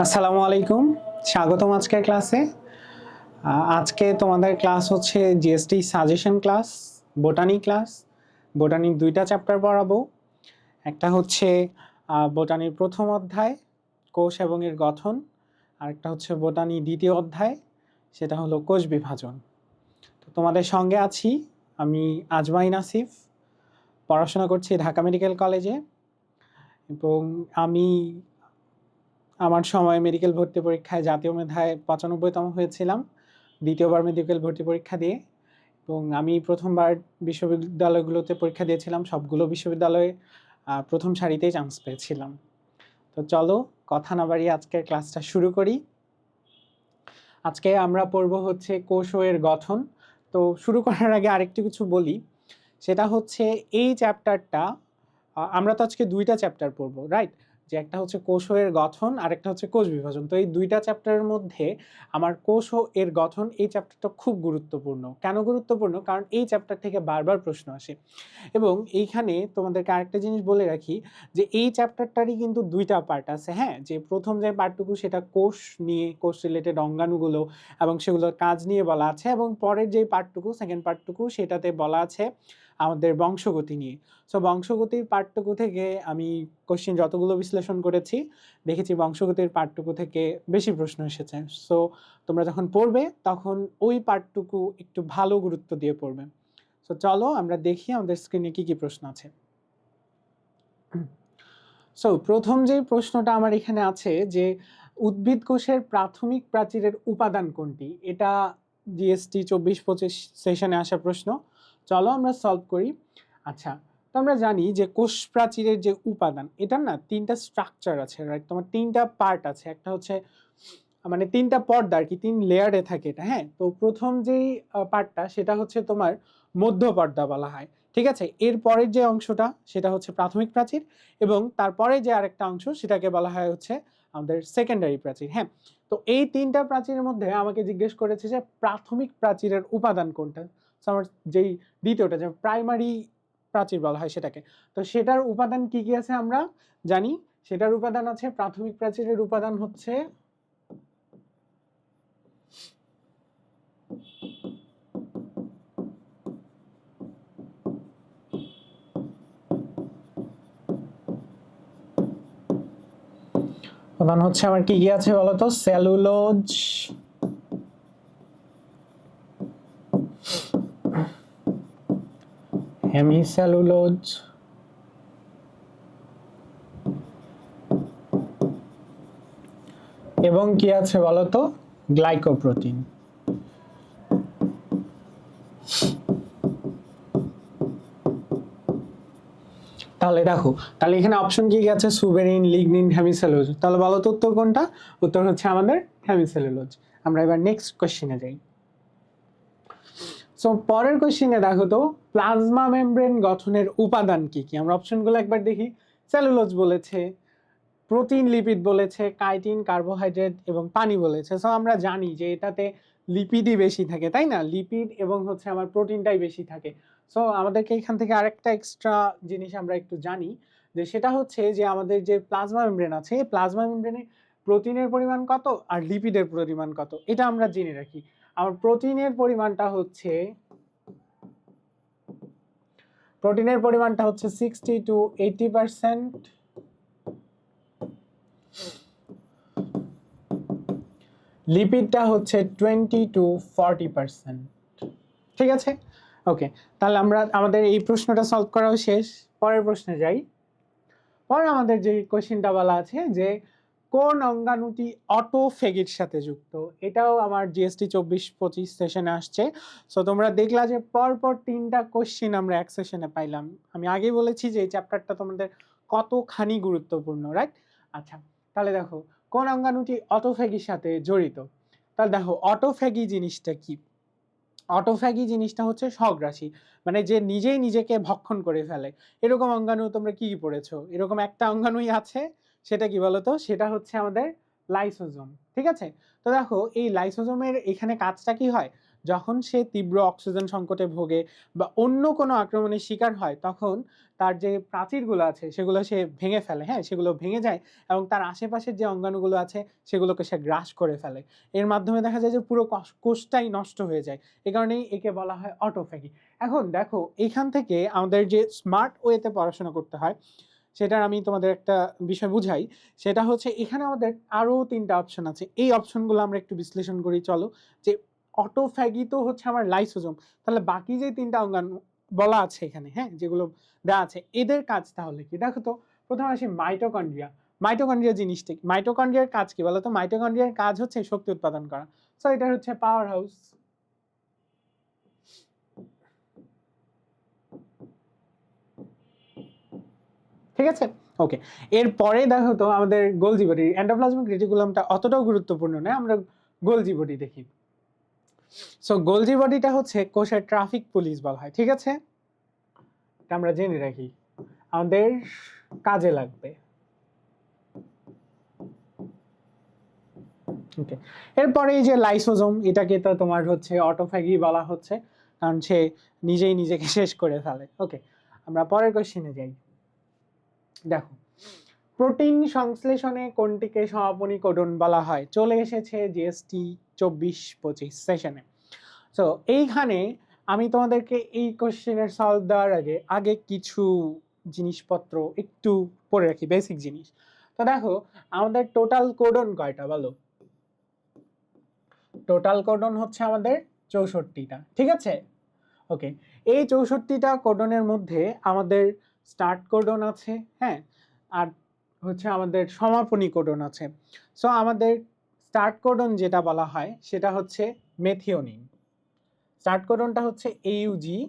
আসসালামু আলাইকুম, স্বাগতম আজকের ক্লাসে। আজকে তোমাদের ক্লাস হচ্ছে GST suggestion class, botany class. বোটানির দুইটা চ্যাপ্টার পড়াবো। একটা হচ্ছে বোটানির প্রথম অধ্যায় কোষ এবং এর গঠন, আর একটা হচ্ছে বোটানি দ্বিতীয় অধ্যায়, সেটা হলো কোষ বিভাজন। তো তোমাদের সঙ্গে আছি আমি আজমাইন আসিফ, পড়াশোনা করছি ঢাকা মেডিকেল কলেজে, এবং আমি আমার সময় মেডিকেল ভর্তি পরীক্ষায় জাতীয় মেধায় 95তম হয়েছিলাম দ্বিতীয়বার মেডিকেল ভর্তি পরীক্ষা দিয়ে। এবং আমি প্রথমবার বিশ্ববিদ্যালয়গুলোতে পরীক্ষা দিয়েছিলাম, সবগুলো বিশ্ববিদ্যালয়ে প্রথম সারিতেই চান্স পেয়েছিলাম। তো চলো কথা না বাড়িয়ে আজকের ক্লাসটা শুরু করি। আজকে আমরা পড়ব হচ্ছে কোষ ও এর গঠন। তো শুরু করার আগে আরেকটু কিছু বলি, সেটা হচ্ছে এই চ্যাপ্টারটা আমরা তো আজকে দুইটা চ্যাপ্টার পড়বো, রাইট? যে একটা হচ্ছে কোষ ও এর গঠন আর একটা হচ্ছে কোষ বিভাজন। তো এই দুইটা চ্যাপ্টারের মধ্যে আমার কোষ ও এর গঠন এই চ্যাপ্টারটা খুব গুরুত্বপূর্ণ। কেন গুরুত্বপূর্ণ? কারণ এই চ্যাপ্টার থেকে বারবার প্রশ্ন আসে। এবং এইখানে তোমাদেরকে আরেকটা জিনিস বলে রাখি, যে এই চ্যাপ্টারটারই কিন্তু দুইটা পার্ট আছে। হ্যাঁ, যে প্রথম যে পার্টটুকু সেটা কোষ নিয়ে, কোষ রিলেটেড অঙ্গাণুগুলো এবং সেগুলোর কাজ নিয়ে বলা আছে, এবং পরের যে পার্টটুকু, সেকেন্ড পার্টটুকু, সেটাতে বলা আছে আমাদের বংশগতি নিয়ে। সো বংশগতির পার্টটুকু থেকে আমি কোশ্চেন যতগুলো বিশ্লেষণ করেছি, দেখেছি বংশগতির পার্টটুকু থেকে বেশি প্রশ্ন এসেছে। সো তোমরা যখন পড়বে তখন ওই পার্টটুকু একটু ভালো গুরুত্ব দিয়ে পড়বে। সো চলো আমরা দেখি আমাদের স্ক্রিনে কি কি প্রশ্ন আছে। সো প্রথম যে প্রশ্নটা আমার এখানে আছে, যে উদ্ভিদ কোষের প্রাথমিক প্রাচীরের উপাদান কোনটি? এটা জিএসটি 24-25 সেশনে আসা প্রশ্ন। চলো আমরা সলভ করি। আচ্ছা, তো আমরা জানি যে কোষ প্রাচীরের যে উপাদান, এটার না তিনটা স্ট্রাকচার আছে, রাইট? তোমার তিনটা পার্ট আছে। একটা হচ্ছে মানে তিনটা পর্দা আর কি, তিন লেয়ারে থাকে এটা। হ্যাঁ, তো প্রথম যেই পার্টটা সেটা হচ্ছে তোমার মধ্য পর্দা বলা হয়, ঠিক আছে? এর পরের যে অংশটা সেটা হচ্ছে প্রাথমিক প্রাচীর, এবং তারপরে যে আরেকটা অংশ সেটাকে বলা হয় হচ্ছে আমাদের সেকেন্ডারি প্রাচীর। হ্যাঁ, তো এই তিনটা প্রাচীরের মধ্যে আমাকে জিজ্ঞেস করেছে যে প্রাথমিক প্রাচীরের উপাদান কোনটা। আমার যেই দ্বিতীয়টা, যে প্রাইমারি প্রাচীর বলা হয় সেটাকে, তো সেটার উপাদান কি কি আছে আমরা জানি। সেটার উপাদান আছে, প্রাথমিক প্রাচীরের উপাদান হচ্ছে উপাদান হচ্ছে আমার কি কি আছে বলতো? সেলুলোজ, হেমিসেলুলোজ, এবং কি আছে বলতো? গ্লাইকোপ্রোটিন। তাহলে দেখো, তাহলে এখানে অপশন কি কি আছে? Suberin, lignin, hemicellulose. তাহলে বলো তো উত্তর কোনটা? উত্তর হচ্ছে আমাদের হেমিসেলুলোজ। আমরা এবার নেক্সট কোশ্চেনে যাই। সো পরের কোশ্চেনে দেখো তো, প্লাজমা মেমব্রেন গঠনের উপাদান কি কি? আমরা অপশনগুলো একবার দেখি। সেলুলোজ বলেছে, প্রোটিন, লিপিড বলেছে, কাইটিন, কার্বোহাইড্রেট এবং পানি বলেছে। সো আমরা জানি যে এটাতে লিপিডই বেশি থাকে, তাই না? লিপিড এবং হচ্ছে আমার প্রোটিনটাই বেশি থাকে। সো আমাদেরকে এখান থেকে আরেকটা এক্সট্রা জিনিস আমরা একটু জানি, যে সেটা হচ্ছে যে আমাদের যে প্লাজমা মেমব্রেন আছে, এই প্লাজমা মেমব্রেনে প্রোটিনের পরিমাণ কত আর লিপিডের পরিমাণ কত, এটা আমরা জেনে রাখি। আর প্রোটিনের পরিমাণটা হচ্ছে 60-80%, লিপিডটা হচ্ছে 20-40%। ঠিক আছে, ওকে। তাহলে আমরা আমাদের এই প্রশ্নটা সলভ করাও শেষ। পরের প্রশ্নে যাই। পরে আমাদের যে কোশ্চেনটা বলা আছে যে কোন অঙ্গাণুটি অটোফেগির সাথে যুক্ত? এটাও আমার জিএসটি 24-25 সেশনে আসছে। সো তোমরা দেখলা যে পরপর তিনটা কোশ্চেন আমরা এক সেশনে পাইলাম। আমি আগেই বলেছি যে এই চ্যাপ্টারটা তোমাদের কতখানি গুরুত্বপূর্ণ, রাইট? আচ্ছা, তাহলে দেখো কোন অঙ্গাণুটি অটোফেগির সাথে জড়িত। তাহলে দেখো অটোফ্যাগি জিনিসটা কি? অটোফ্যাগি জিনিসটা হচ্ছে স্বগ্রাসী, মানে যে নিজেই নিজেকে ভক্ষণ করে ফেলে। এরকম অঙ্গাণু তোমরা কি কি পড়েছো? এরকম একটা অঙ্গাণুই আছে, সেটা কি বলতো? সেটা হচ্ছে আমাদের লাইসোজোম। ঠিক আছে, তো দেখো এই লাইসোজোমের এখানে কাজটা কি হয়? যখন সে তীব্র অক্সিজেন সংকটে ভোগে বা অন্য কোনো আক্রমণের শিকার হয়, তখন তার যে প্রাচীরগুলো আছে সেগুলো সে ভেঙে ফেলে, হ্যাঁ, সেগুলো ভেঙে যায় এবং তার আশেপাশের যে অঙ্গাণুগুলো আছে সেগুলোকে সে গ্রাস করে ফেলে। এর মাধ্যমে দেখা যায় যে পুরো কোষটাই নষ্ট হয়ে যায়। এই কারণেই একে বলা হয় অটোফ্যাগি। এখন দেখো, এইখান থেকে আমাদের যে স্মার্ট ওয়েতে পড়াশোনা করতে হয় সেটার আমি তোমাদের একটা বিষয় বুঝাই। সেটা হচ্ছে এখানে আমাদের আরো 3টা অপশন আছে। এই অপশনগুলো আমরা একটু বিশ্লেষণ করি চলো। যে অটোফ্যাগি তো হচ্ছে আমার লাইসোজোম, তাহলে বাকি যে 3টা অঙ্গাণু বলা আছে এখানে, হ্যাঁ, যেগুলো দেওয়া আছে, এদের কাজ তাহলে কি? দেখো তো, প্রথমে আসি মাইটোকন্ড্রিয়া। মাইটোকন্ড্রিয়া জিনিসটা কি? মাইটোকন্ড্রিয়ার কাজ কি বলো তো? মাইটোকন্ড্রিয়ার কাজ হচ্ছে শক্তি উৎপাদন করা। সো এটা হচ্ছে পাওয়ার হাউস। ঠিক আছে, ওকে। এরপরে দেখো তো আমাদের গোলজি বডি। এন্ডোপ্লাজমিক রেটিকুলামটা অতটাও গুরুত্বপূর্ণ নয়, আমরা গোলজি বডি দেখি। সো গোলজি বডিটা হচ্ছে কোষের ট্রাফিক পুলিশ বলা হয়, ঠিক আছে? এটা আমরা জেনে রাখি, আমাদের কাজে লাগবে। ওকে, এরপরে এই যে লাইসোজোম, এটাকে তো তোমার হচ্ছে অটোফ্যাগি বলা হচ্ছে, কারণ সে নিজেই নিজেকে শেষ করে ফেলে। ওকে, আমরা পরের কোশ্চেনে যাই। দেখো, প্রোটিন সংশ্লেষণে কোনটিকে সমাপনী কোডন বলা হয়? চলে এসেছে জিএসটি 24-25 সেশনে। সো এইখানে আমি তোমাদেরকে এই কোশ্চেনের সলভ দেওয়ার আগে আগে কিছু জিনিসপত্র একটু পড়ে রাখি, বেসিক জিনিস। তো দেখো, আমাদের টোটাল কোডন কয়টা বলো? টোটাল কোডন হচ্ছে আমাদের 64টা, ঠিক আছে? ওকে, এই 64টা কোডনের মধ্যে আমাদের স্টার্ট কোডন আছে, হ্যাঁ, আর হচ্ছে আমাদের সমাপনী কোডন আছে। সো আমাদের স্টার্ট কোডন যেটা বলা হয় সেটা হচ্ছে মেথিওনিন। স্টার্ট কোডনটা হচ্ছে এইউজি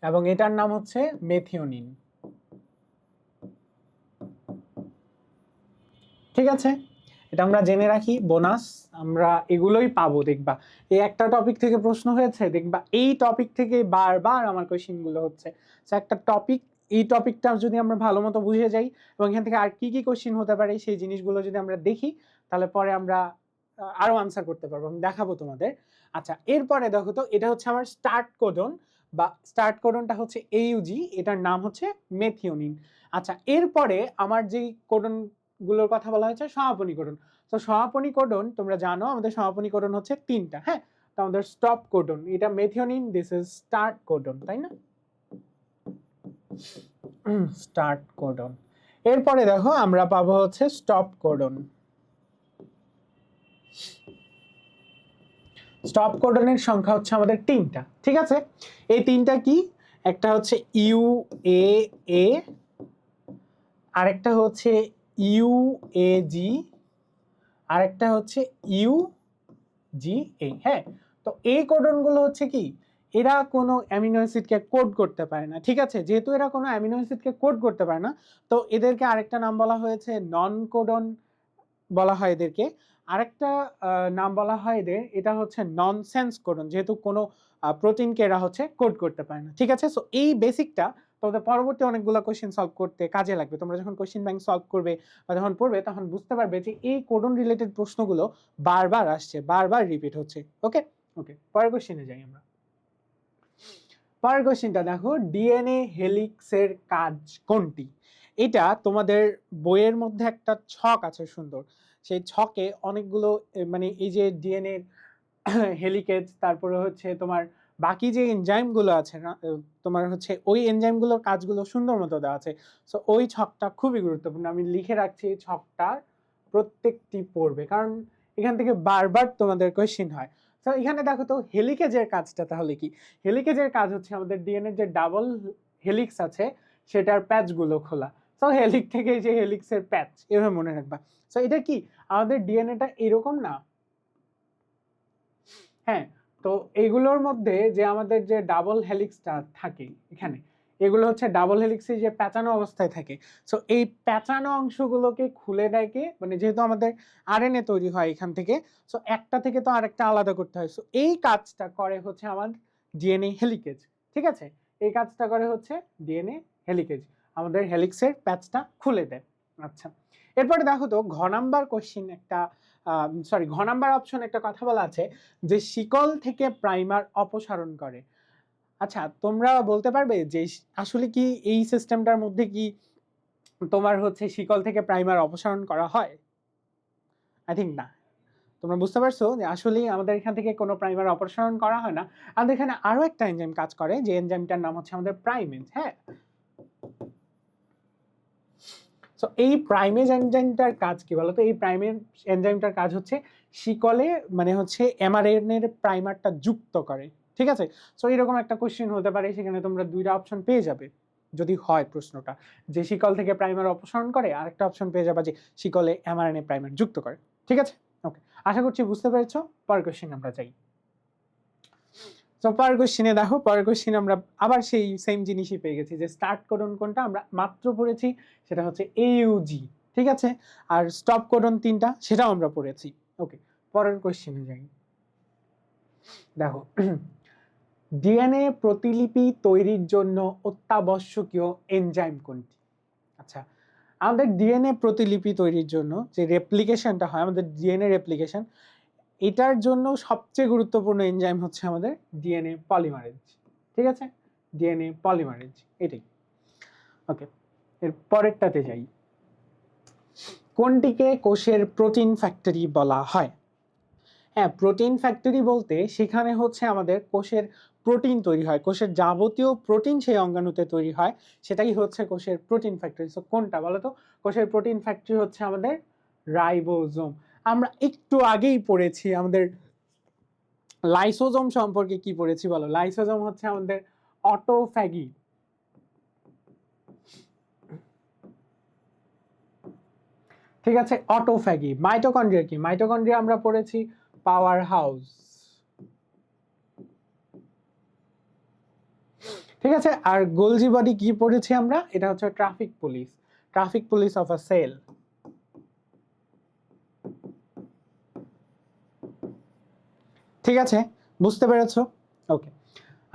এবং এটার নাম হচ্ছে মেথিওনিন, ঠিক আছে? এটা আমরা জেনে রাখি, বোনাস। আমরা এগুলোই পাবো, দেখবা এই একটা টপিক থেকে প্রশ্ন হয়েছে, দেখবা এই টপিক থেকে বারবার আমার কোশ্চেনগুলো হচ্ছে। একটা টপিক, এই টপিকটা যদি আমরা ভালো মতো বুঝে যাই এবং এখান থেকে আর কি কি কোশ্চেন হতে পারে সেই জিনিসগুলো যদি আমরা দেখি, তাহলে পরে আমরা আরো আনসার করতে পারবো, আমি দেখাবো তোমাদের। আচ্ছা, এরপরে দেখো তো, এটা হচ্ছে আমার স্টার্ট কোডন বা স্টার্ট কোডনটা হচ্ছে এইউজি, এটার নাম হচ্ছে মেথিওনিন। আচ্ছা, এরপরে আমার যেই কোডন গুলোর কথা বলা হয়েছে সমাপনী কোডন। তো সমাপনী কোডন তোমরা জানো আমাদের সমাপনী কোডন হচ্ছে 3টা, হ্যাঁ। তো আমাদের স্টপ কোডন, এটা methionine, this is start codon, তাই না? Start codon. এরপরে দেখো আমরা পাবো হচ্ছে স্টপ কোডন। স্টপ কোডনের সংখ্যা হচ্ছে আমাদের 3টা, ঠিক আছে? এই 3টা কি? একটা হচ্ছে ইউ এ এ, আরেকটা হচ্ছে ইউ এ জি, আরেকটা হচ্ছে ইউ জি এ, হ্যাঁ। তো এই কোডনগুলো হচ্ছে কি, এরা কোনো অ্যামিনো অ্যাসিডকে কোড করতে পারে না, ঠিক আছে? যেহেতু এরা কোনো অ্যামিনো অ্যাসিডকে কোড করতে পারে না, তো এদেরকে আরেকটা নাম বলা হয়েছে নন কোডন বলা হয় এদেরকে। আরেকটা নাম বলা হয় এদের, এটা হচ্ছে ননসেন্স কোডন, যেহেতু কোনো প্রোটিনকে এরা হচ্ছে কোড করতে পারে না, ঠিক আছে? সো এই বেসিকটা তোমাদের পরবর্তী অনেকগুলো কোশ্চেন সলভ করতে কাজে লাগবে। তোমরা যখন কোশ্চেন ব্যাংক সলভ করবে বা যখন পড়বে, তখন বুঝতে পারবে যে এই কোডন রিলেটেড প্রশ্নগুলো বারবার আসছে, বারবার রিপিট হচ্ছে। ওকে, ওকে, পরের কোশ্চেনে যাই আমরা। পরের কোশ্চেনটা দেখো, ডিএনএ হেলিক্সের কাজ কোনটি? এটা তোমাদের বইয়ের মধ্যে একটা ছক আছে সুন্দর, সেই ছকে অনেকগুলো মানে এই যে ডিএনএ হেলিকেজ, তারপরে হচ্ছে তোমার বাকি যে এনজাইমগুলো আছে না, তোমার হচ্ছে ওই এনজাইমগুলোর কাজগুলো সুন্দর মতো দেওয়া আছে। সো ওই ছকটা খুবই গুরুত্বপূর্ণ, আমি লিখে রাখছি এই ছকটার প্রত্যেকটি পড়বে, কারণ এখান থেকে বারবার তোমাদের কোয়েশ্চেন হয়। তো এখানে দেখো তো, হেলিকেজের কাজটা তাহলে কি? হেলিকেজের কাজ হচ্ছে আমাদের ডিএনএ যে ডাবল হেলিক্স আছে সেটার প্যাচগুলো খোলা। সো হেলিক থেকে যে হেলিক্সের প্যাচ, এভাবে মনে রাখবা। সো এটা কি, আমাদের ডিএনএটা এরকম না, হ্যাঁ। তো এগুলোর মধ্যে যে আমাদের যে ডাবল হেলিক্সটা থাকে এখানে, এগুলো হচ্ছে ডাবল হেলিক্সে যে প্যাঁচানো অবস্থায় থাকে। সো এই প্যাঁচানো অংশগুলোকে খুলে দেয় কে? মানে যেহেতু আমাদের আরএনএ তৈরি হয় এখান থেকে, সো একটা থেকে তো আরেকটা আলাদা করতে হয়। সো এই কাজটা করে হচ্ছে আমার ডিএনএ হেলিকেজ, ঠিক আছে? এই কাজটা করে হচ্ছে ডিএনএ হেলিকেজ, আমাদের হেলিক্সের প্যাচটা খুলে দেয়। আচ্ছা, এরপরে দেখো তো ঘ নাম্বার কোশ্চিন একটা ঘ নাম্বার অপশন একটা কথা বলা আছে যে শিকল থেকে প্রাইমার অপসারণ করে। আচ্ছা, তোমরা বলতে পারবে যে আসলে কি এই সিস্টেমটার মধ্যে কি তোমার হচ্ছে শিকল থেকে প্রাইমার অপসারণ করা হয়? আই থিঙ্ক না। তোমরা বুঝতে পারছো যে আসলে আমাদের এখান থেকে কোনো প্রাইমার অপসারণ করা হয় না। আমাদের এখানে আরো একটা এনজাইম কাজ করে, যে এনজাইমটার নাম হচ্ছে আমাদের প্রাইমেজ। হ্যাঁ, সো এই প্রাইমেজ এনজাইমটার কাজ কি বলতো? এই প্রাইমেজ এনজাইমটার কাজ হচ্ছে শিকলে মানে হচ্ছে এমআরএনএ এর প্রাইমারটা যুক্ত করে। ঠিক আছে, সো এরকম একটা কোশ্চেন হতে পারে, সেখানে তোমরা দুইটা অপশন পেয়ে যাবে যদি হয় প্রশ্নটা, যে শিকল থেকে প্রাইমার অপসারণ করে, আরেকটা অপশন পেয়ে যাবে যে শিকলে এমআরএনএ প্রাইমার যুক্ত করে। ঠিক আছে, ওকে, আশা করছি বুঝতে পেরেছো। পরের কোশ্চেন আমরা যাই। তো পরের কোশ্চেনে দেখো, পরের কোশ্চেন আমরা আবার সেই সেম জিনিসই পেয়ে গেছি, যে স্টার্ট কোডন কোনটা আমরা মাত্র পড়েছি, সেটা হচ্ছে এইউজি। ঠিক আছে, আর স্টপ কোডন তিনটা, সেটাও আমরা পড়েছি। ওকে, পরের কোশ্চেনে যাই। দেখো, ডিএনএ প্রতিলিপি তৈরির জন্য অত্যাবশ্যকীয় এনজাইম কোনটি? আচ্ছা, আমাদের ডিএনএ প্রতিলিপি তৈরির জন্য যে রেপ্লিকেশনটা হয়, আমাদের ডিএনএ রেপ্লিকেশন, এটার জন্য সবচেয়ে গুরুত্বপূর্ণ এনজাইম হচ্ছে আমাদের ডিএনএ পলিমারেজ। ঠিক আছে, ডিএনএ পলিমারেজ এটাই। ওকে, এর পরেরটাতে যাই। কোনটিকে কোষের প্রোটিন ফ্যাক্টরি বলা হয়? হ্যাঁ, প্রোটিন ফ্যাক্টরি বলতে সেখানে হচ্ছে আমাদের কোষের প্রোটিন তৈরি হয়, কোষের যাবতীয় প্রোটিন সেই অঙ্গাণুতে তৈরি হয়, সেটাই হচ্ছে কোষের প্রোটিন ফ্যাক্টরি। সো কোনটা বলো তো? কোষের প্রোটিন ফ্যাক্টরি হচ্ছে আমাদের রাইবোজোম। আমরা একটু আগেই পড়েছি আমাদের লাইসোজোম সম্পর্কে। কি পড়েছি বলো? লাইসোজোম হচ্ছে আমাদের অটোফ্যাগি। ঠিক আছে, অটোফ্যাগি। মাইটোকন্ড্রিয়া কি? মাইটোকন্ড্রিয়া আমরা পড়েছি পাওয়ার হাউস। ঠিক আছে, আর গোলজি বডি কি পড়েছি আমরা? এটা হচ্ছে traffic police, traffic police of a cell. ঠিক আছে, বুঝতে পেরেছো? ওকে,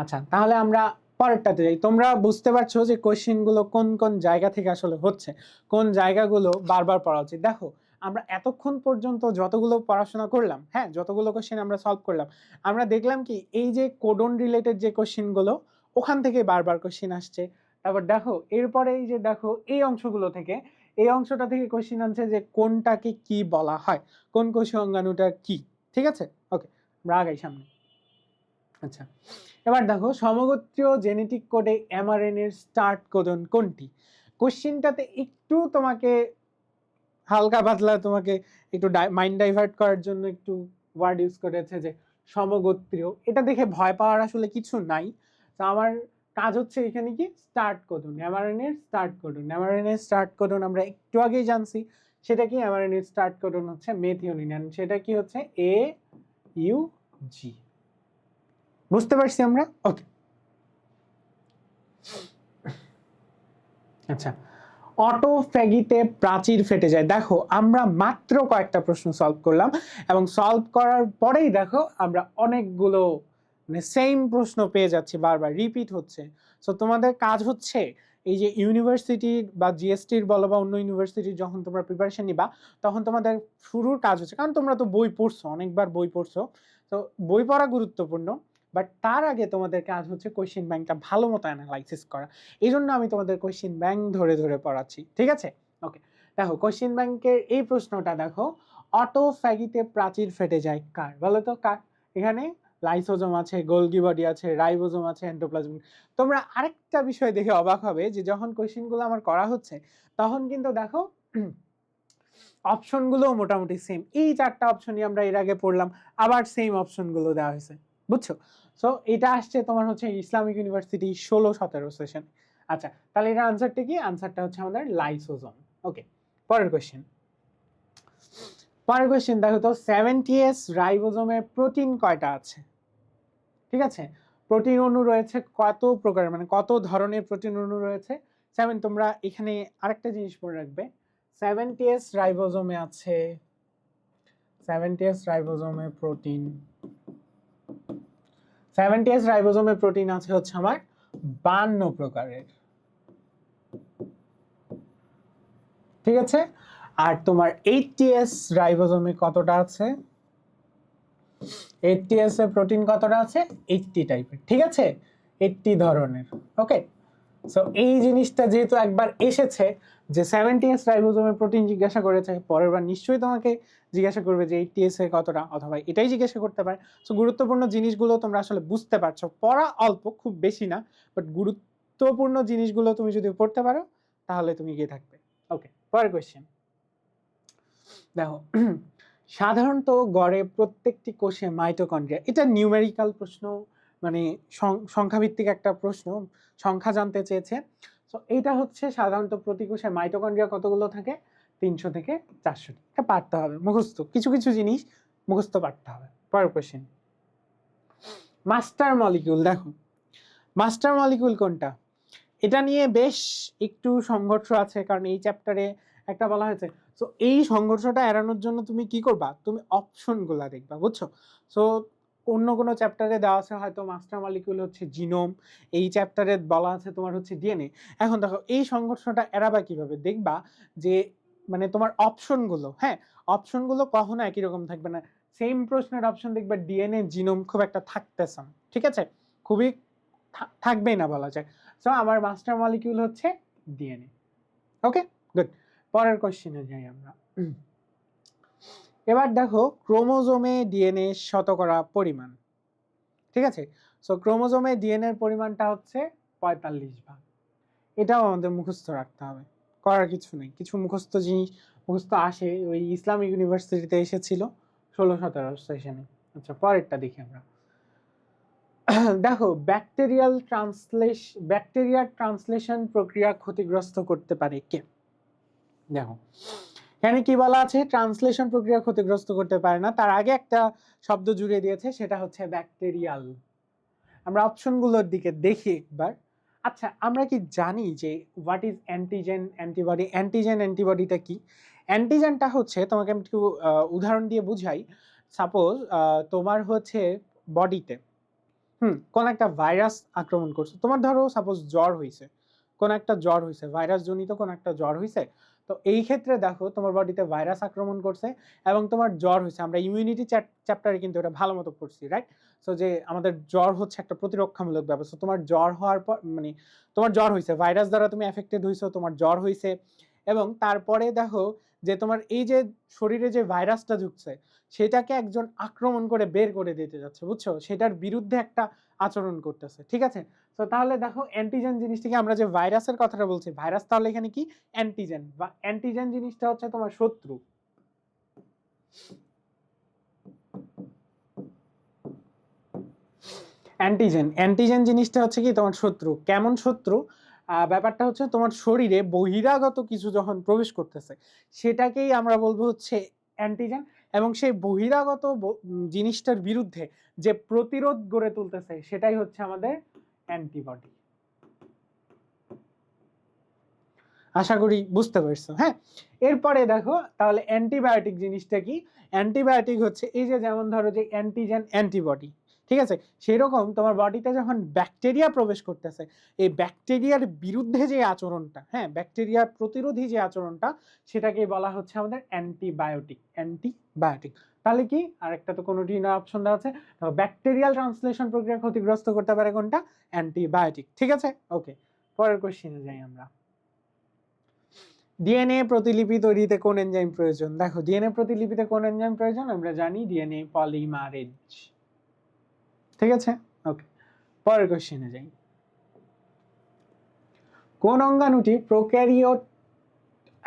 আচ্ছা, তাহলে আমরা পরেরটাতে যাই। তোমরা বুঝতে পারছো যে কোশ্চেন গুলো কোন কোন জায়গা থেকে আসলে হচ্ছে, কোন জায়গাগুলো বারবার পড়া উচিত। দেখো, আমরা এতক্ষণ পর্যন্ত যতগুলো পড়াশোনা করলাম, হ্যাঁ, যতগুলো কোশ্চেন আমরা সলভ করলাম, আমরা দেখলাম কি এই যে কোডন রিলেটেড যে কোশ্চেন গুলো, ওখান থেকে বারবার কোশ্চেন আসছে। তারপর দেখো, এরপরে এই যে দেখো এই অংশগুলো থেকে, এই অংশটা থেকে কোশ্চেন আনছে যে কোনটাকে কি বলা হয়, কোন কোষীয় অঙ্গাণুটা কি। ঠিক আছে, ওকে, আমরা আগাই সামনে। আচ্ছা, এবার দেখো, সমগোত্রীয় জেনেটিক কোডে এমআরএনএ এর স্টার্ট কোডন কোনটি? কোশ্চেনটাতে একটু তোমাকে হালকা পাতলা তোমাকে একটু মাইন্ড ডাইভার্ট করার জন্য একটু ওয়ার্ড ইউজ করেছে যে সমগোত্রীয়। এটা দেখে ভয় পাওয়ার আসলে কিছু নাই। তো আমার কাজ হচ্ছে এখানে কি স্টার্ট কোডন, এমআরএনএ এর স্টার্ট কোডন। এমআরএনএ এর স্টার্ট কোডন আমরা একটু আগেই জানছি, সেটা কি? এমআরএনএ এর স্টার্ট কোডন হচ্ছে মেথিওনিন, এন্ড সেটা কি হচ্ছে এ ইউ জি। বুঝতে পারছি আমরা? ওকে, আচ্ছা, অটোফ্যাগিতে প্রাচীর ফেটে যায়। দেখো, আমরা মাত্র কয়েকটা প্রশ্ন সলভ করলাম, এবং সলভ করার পরেই দেখো আমরা অনেকগুলো মানে সেম প্রশ্ন পেয়ে যাচ্ছি, বারবার রিপিট হচ্ছে। সো তোমাদের কাজ হচ্ছে এই যে ইউনিভার্সিটির বা জিএসটির বলো বা অন্য ইউনিভার্সিটির যখন তোমরা প্রিপারেশন নিবা, তখন তোমাদের শুরুর কাজ হচ্ছে, কারণ তোমরা তো বই পড়ছো, অনেকবার বই পড়ছো, তো বই পড়া গুরুত্বপূর্ণ, বাট তার আগে তোমাদের কাজ হচ্ছে কোশ্চেন ব্যাংকটা ভালো মতো অ্যানালাইসিস করা। এই জন্য আমি তোমাদের কোশ্চেন ব্যাংক ধরে ধরে পড়াচ্ছি। ঠিক আছে, ওকে, দেখো কোশ্চেন ব্যাংকের এই প্রশ্নটা দেখো, অটোফ্যাগিতে প্রাচীর ফেটে যায় কার? বলো তো কার? এখানে লাইসোজোম আছে, গোলগি বডি আছে, রাইবোজোম আছে, এন্ডোপ্লাজম। তোমরা আরেকটা বিষয় দেখে অবাক হবে যে যখন কোশ্চেনগুলো আমার করা হচ্ছে, তখন কিন্তু দেখো অপশনগুলো মোটামুটি সেম। এই চারটা অপশনই আমরা এর আগে পড়লাম, আবার সেম অপশনগুলো দেওয়া হয়েছে। বুঝছো? সো এটা আসছে তোমার হচ্ছে ইসলামিক ইউনিভার্সিটি 16-17 সেশন। আচ্ছা, তাহলে এর আনসারটা কি? আনসারটা হচ্ছে আমাদের লাইসোজোম। ওকে, পরের কোশ্চেন। পরের কোশ্চেন দেখো তো, 70S রাইবোজোমে প্রোটিন কয়টা আছে? ঠিক আছে, প্রোটিন অণু রয়েছে কত প্রকার, মানে কত ধরনের প্রোটিন অণু রয়েছে? 7। তোমরা এখানে আরেকটা জিনিস মনে রাখবে, 70S রাইবোজোমে আছে, 70S রাইবোজোমে প্রোটিন, 70S রাইবোজোমে প্রোটিন আছে হচ্ছে আমার 52 প্রকারের। ঠিক আছে, আর তোমার 80s রাইবোজোমে কতটা আছে? 80s এ প্রোটিন কতটা আছে? 80 টাইপের, ঠিক আছে, 80 ধরনের। ওকে, সো এই জিনিসটা যেহেতু একবার এসেছে যে 70s রাইবোজোমে প্রোটিন জিজ্ঞাসা করেছে, পরের বার নিশ্চয়ই তোমাকে জিজ্ঞাসা করবে যে 80s এ কতটা, অথবা এটাই জিজ্ঞাসা করতে পারে। সো গুরুত্বপূর্ণ জিনিসগুলো তোমরা আসলে বুঝতে পারছো, পড়া অল্প, খুব বেশি না, বাট গুরুত্বপূর্ণ জিনিসগুলো তুমি যদি পড়তে পারো তাহলে তুমি এগিয়ে থাকবে। ওকে, পরের কোয়েশ্চেন দেখো। সাধারণত গড়ে প্রত্যেকটি কোষে মাইটোকন্ড্রিয়া, এটা নিউমেরিক্যাল প্রশ্ন, মানে সংখ্যাভিত্তিক একটা প্রশ্ন, সংখ্যা জানতে চেয়েছে। তো এটা হচ্ছে সাধারণত প্রতি কোষে মাইটোকন্ড্রিয়া কতগুলো থাকে? 300 থেকে 400টি। এটা পারতে হবে, মুখস্থ, কিছু কিছু জিনিস মুখস্থ পারতে হবে। পরের কোশ্চেন, মাস্টার মলিকিউল। দেখো মাস্টার মলিকিউল কোনটা, এটা নিয়ে বেশ একটু সংঘর্ষ আছে, কারণ এই চ্যাপ্টারে একটা বলা হয়েছে। সো এই সংঘর্ষটা এড়ানোর জন্য তুমি কি করবা, তুমি অপশনগুলা দেখবা, বুঝছো? সো অন্য কোনো চ্যাপ্টারে দেওয়া আছে হয়তো মাস্টার মলিকিউল হচ্ছে জিনোম, এই চ্যাপ্টারে বলা আছে তোমার হচ্ছে ডিএনএ। এখন দেখো এই সংঘর্ষটা এড়াবা কিভাবে, দেখবা যে মানে তোমার অপশনগুলো, হ্যাঁ, অপশনগুলো কখনো একই রকম থাকবে না। সেম প্রশ্নের অপশন দেখবা ডিএনএ জিনোম খুব একটা থাকতেছে না, ঠিক আছে, খুবই থাকবেই না বলা যায়। সো আমার মাস্টার মলিকিউল হচ্ছে ডিএনএ। ওকে, গুড। পরের কোশ্চেনে যাই আমরা। এবার দেখো ক্রোমোজোমে ডিএনএ শতকরা পরিমাণ, ঠিক আছে। সো ক্রোমোজোমে ডিএনএ এর পরিমাণটা হচ্ছে 45 ভাগ। এটাও আমাদের মুখস্থ রাখতে হবে, করার কিছু নেই, কিছু মুখস্থ জিনিস মুখস্থ আসে, ওই ইসলামিক ইউনিভার্সিটিতে এসেছিল 16-17 সেশনে। আচ্ছা, পরেরটা দেখি আমরা। দেখো ব্যাকটেরিয়ার ট্রান্সলেশন প্রক্রিয়া ক্ষতিগ্রস্ত করতে পারে কে? দেখো এখানে কি বলা আছে, ট্রান্সলেশন প্রক্রিয়া ক্ষতিগ্রস্ত করতে পারে না, তার আগে একটা শব্দ জুড়ে দিয়েছে, সেটা হচ্ছে ব্যাকটেরিয়াল। আমরা অপশনগুলোর দিকে দেখি একবার। আচ্ছা, আমরা কি জানি যে what is antigen antibody? Antigen অ্যান্টিবডিটা কি? অ্যান্টিজেনটা হচ্ছে, তোমাকে আমি একটু উদাহরণ দিয়ে বুঝাই। সাপোজ তোমার হচ্ছে বডিতে কোন একটা ভাইরাস আক্রমণ করছে, তোমার ধরো সাপোজ জ্বর হয়েছে, কোন একটা জ্বর হয়েছে, ভাইরাস জনিত কোন একটা জ্বর হয়েছে। তো এই ক্ষেত্রে দেখো তোমার বডিতে ভাইরাস আক্রমণ করছে এবং তোমার জ্বর হয়েছে। আমরা ইমিউনিটি চ্যাপ্টারে কিন্তু এটা ভালো মতো পড়ছি, রাইট? সো যে আমাদের জ্বর হচ্ছে একটা প্রতিরক্ষামূলক ব্যবস্থা। তোমার জ্বর হওয়ার পর মানে তোমার জ্বর হয়েছে, ভাইরাস দ্বারা তুমি এফেক্টেড হয়েছো, তোমার জ্বর হয়েছে, এবং তারপরে দেখো যে তোমার এই যে শরীরে যে ভাইরাসটা ঢুকছে সেটাকে একজন আক্রমণ করে বের করে দিতে যাচ্ছে, বুঝছো, সেটার বিরুদ্ধে একটা আচরণ করতেছে, ঠিক আছে। তো তাহলে দেখো অ্যান্টিজেন জিনিসটাকে, আমরা যে ভাইরাসের কথাটা বলছি, ভাইরাস তাহলে এখানে কি অ্যান্টিজেন, বা অ্যান্টিজেন জিনিসটা হচ্ছে তোমার শত্রু। অ্যান্টিজেন জিনিসটা হচ্ছে কি তোমার শত্রু। কেমন শত্রু? ব্যাপারটা হচ্ছে তোমার শরীরে বহিরাগত কিছু যখন প্রবেশ করতেছে সেটাকেই আমরা বলবো হচ্ছে অ্যান্টিজেন, এবং সেই বহিরাগত জিনিসটার বিরুদ্ধে যে প্রতিরোধ গড়ে তুলতেছে সেটাই হচ্ছে আমাদের অ্যান্টিবডি। আশা করি বুঝতে পারছো, হ্যাঁ। এরপরে দেখো তাহলে অ্যান্টিবায়োটিক জিনিসটা কি? অ্যান্টিবায়োটিক হচ্ছে এই যে যেমন ধরো যে অ্যান্টিজেন অ্যান্টিবডি, ঠিক আছে, সেই রকম তোমার বডিতে যখন ব্যাকটেরিয়া প্রবেশ করতেছে, এই ব্যাকটেরিয়ার বিরুদ্ধে যে আচরণটা, হ্যাঁ, ব্যাকটেরিয়ার প্রতিরোধী যে আচরণটা, সেটাকে বলা হচ্ছে আমাদের অ্যান্টিবায়োটিক। তাহলে কি আরেকটা তো কোনোটি না অপশন দেওয়া আছে, ব্যাকটেরিয়াল ট্রান্সলেশন প্রক্রিয়া ক্ষতিগ্রস্ত করতে পারে কোনটা? অ্যান্টিবায়োটিক, ঠিক আছে। ওকে, পরের কোশ্চেনে যাই আমরা। ডিএনএ প্রতিলিপি তৈরিতে কোন এনজাইম প্রয়োজন? দেখো ডিএনএ প্রতিলিপিতে কোন এনজাইম প্রয়োজন, আমরা জানি ডিএনএ পলিমারেজ, ঠিক আছে। ওকে, পরের কোশ্চেনে যাই। কোন অঙ্গাণুটি প্রোক্যারিওট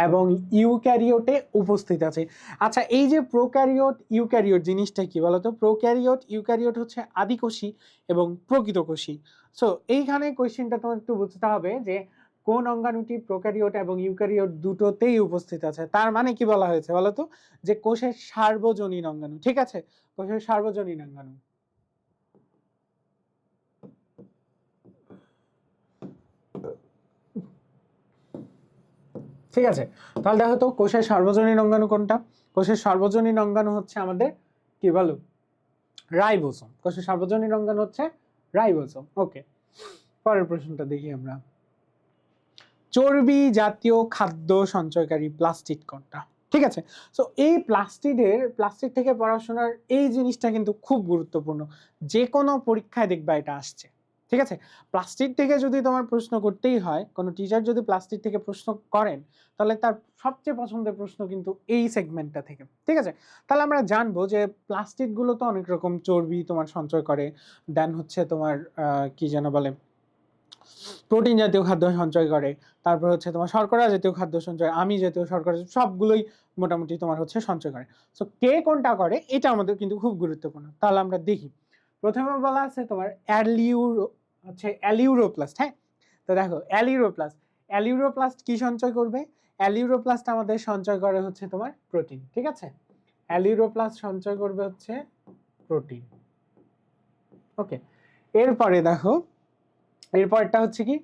এবং ইউক্যারিওটে উপস্থিত আছে? আচ্ছা, এই যে প্রোক্যারিওট ইউক্যারিওট জিনিসটা কি বলতো? প্রোক্যারিওট ইউক্যারিওট হচ্ছে আদিকোষী এবং প্রকৃত কোষী। সো এইখানে কোশ্চেনটা তোমার একটু বুঝতে হবে যে কোন অঙ্গাণুটি প্রোক্যারিওট এবং ইউক্যারিওট দুটোতেই উপস্থিত আছে। তার মানে কি বলা হয়েছে বলতো? যে কোষের সার্বজনীন অঙ্গাণু, ঠিক আছে, কোষের সার্বজনীন অঙ্গাণু। ঠিক আছে, তাহলে দেখো তো কোষের সার্বজনীন অঙ্গাণু কোনটা? কোষের সার্বজনীন অঙ্গাণু হচ্ছে আমাদের কি বলো? রাইবোসোম। কোষের সার্বজনীন অঙ্গাণু হচ্ছে রাইবোসোম। ওকে, পরের প্রশ্নটা দেখি আমরা। চর্বি জাতীয় খাদ্য সঞ্চয়কারী প্লাস্টিড কোনটা? ঠিক আছে। সো এই প্লাস্টিক থেকে পড়াশোনার এই জিনিসটা কিন্তু খুব গুরুত্বপূর্ণ, যে কোনো পরীক্ষায় দেখবা এটা আসছে। ঠিক আছে, প্লাস্টিক থেকে যদি তোমার প্রশ্ন করতেই হয়, কোনো টিচার যদি প্লাস্টিক থেকে প্রশ্ন করেন, তাহলে তার সবচেয়ে পছন্দের প্রশ্ন কিন্তু এই সেগমেন্টটা থেকে। ঠিক আছে, তাহলে আমরা জানবো যে প্লাস্টিকগুলো তো অনেক রকম, চর্বি তোমার সঞ্চয় করে, দেন হচ্ছে তোমার কি যেন বলে, প্রোটিন জাতীয় খাদ্য সঞ্চয় করে, তারপর হচ্ছে তোমার শর্করা জাতীয় খাদ্য সঞ্চয়, আমিষ জাতীয় শর্করা, সবগুলোই মোটামুটি তোমার হচ্ছে সঞ্চয় করে। সো কে কোনটা করে এটা আমাদের কিন্তু খুব গুরুত্বপূর্ণ। তাহলে আমরা দেখি, প্রথমে বলা আছে তোমার অ্যালিউরোপ্লাস্ট। হ্যাঁ, তো দেখো অ্যালিউরোপ্লাস্ট কি সঞ্চয় করবে? অ্যালিউরোপ্লাস্ট আমাদের সঞ্চয় করে হচ্ছে তোমার প্রোটিন। ঠিক আছে, অ্যালিউরোপ্লাস্ট সঞ্চয় করবে হচ্ছে প্রোটিন। ওকে, এরপরে দেখো, এরপরটা হচ্ছে কি,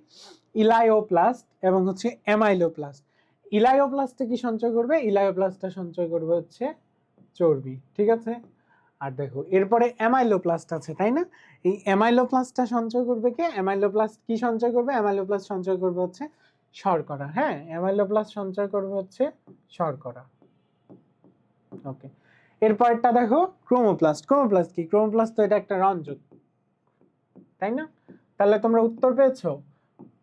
ইলায়োপ্লাস্ট এবং হচ্ছে অ্যামাইলোপ্লাস্ট। ইলায়োপ্লাস্টে কি সঞ্চয় করবে? ইলায়োপ্লাস্টটা সঞ্চয় করবে হচ্ছে চর্বি। ঠিক আছে, আর দেখো এরপরে অ্যামাইলোপ্লাস্ট আছে, তাই না? এই অ্যামাইলোপ্লাস্টটা সঞ্চয় করবে কে? অ্যামাইলোপ্লাস্ট কি সঞ্চয় করবে? অ্যামাইলোপ্লাস্ট সঞ্চয় করবে হচ্ছে শর্করা। হ্যাঁ, অ্যামাইলোপ্লাস্ট সঞ্চয় করবে হচ্ছে শর্করা। ওকে, এরপরটা দেখো ক্রোমোপ্লাস্ট। ক্রোমোপ্লাস্ট কি? ক্রোমোপ্লাস্ট তো এটা একটা রঞ্জক, তাই না? তাহলে তোমরা উত্তর পেয়েছো?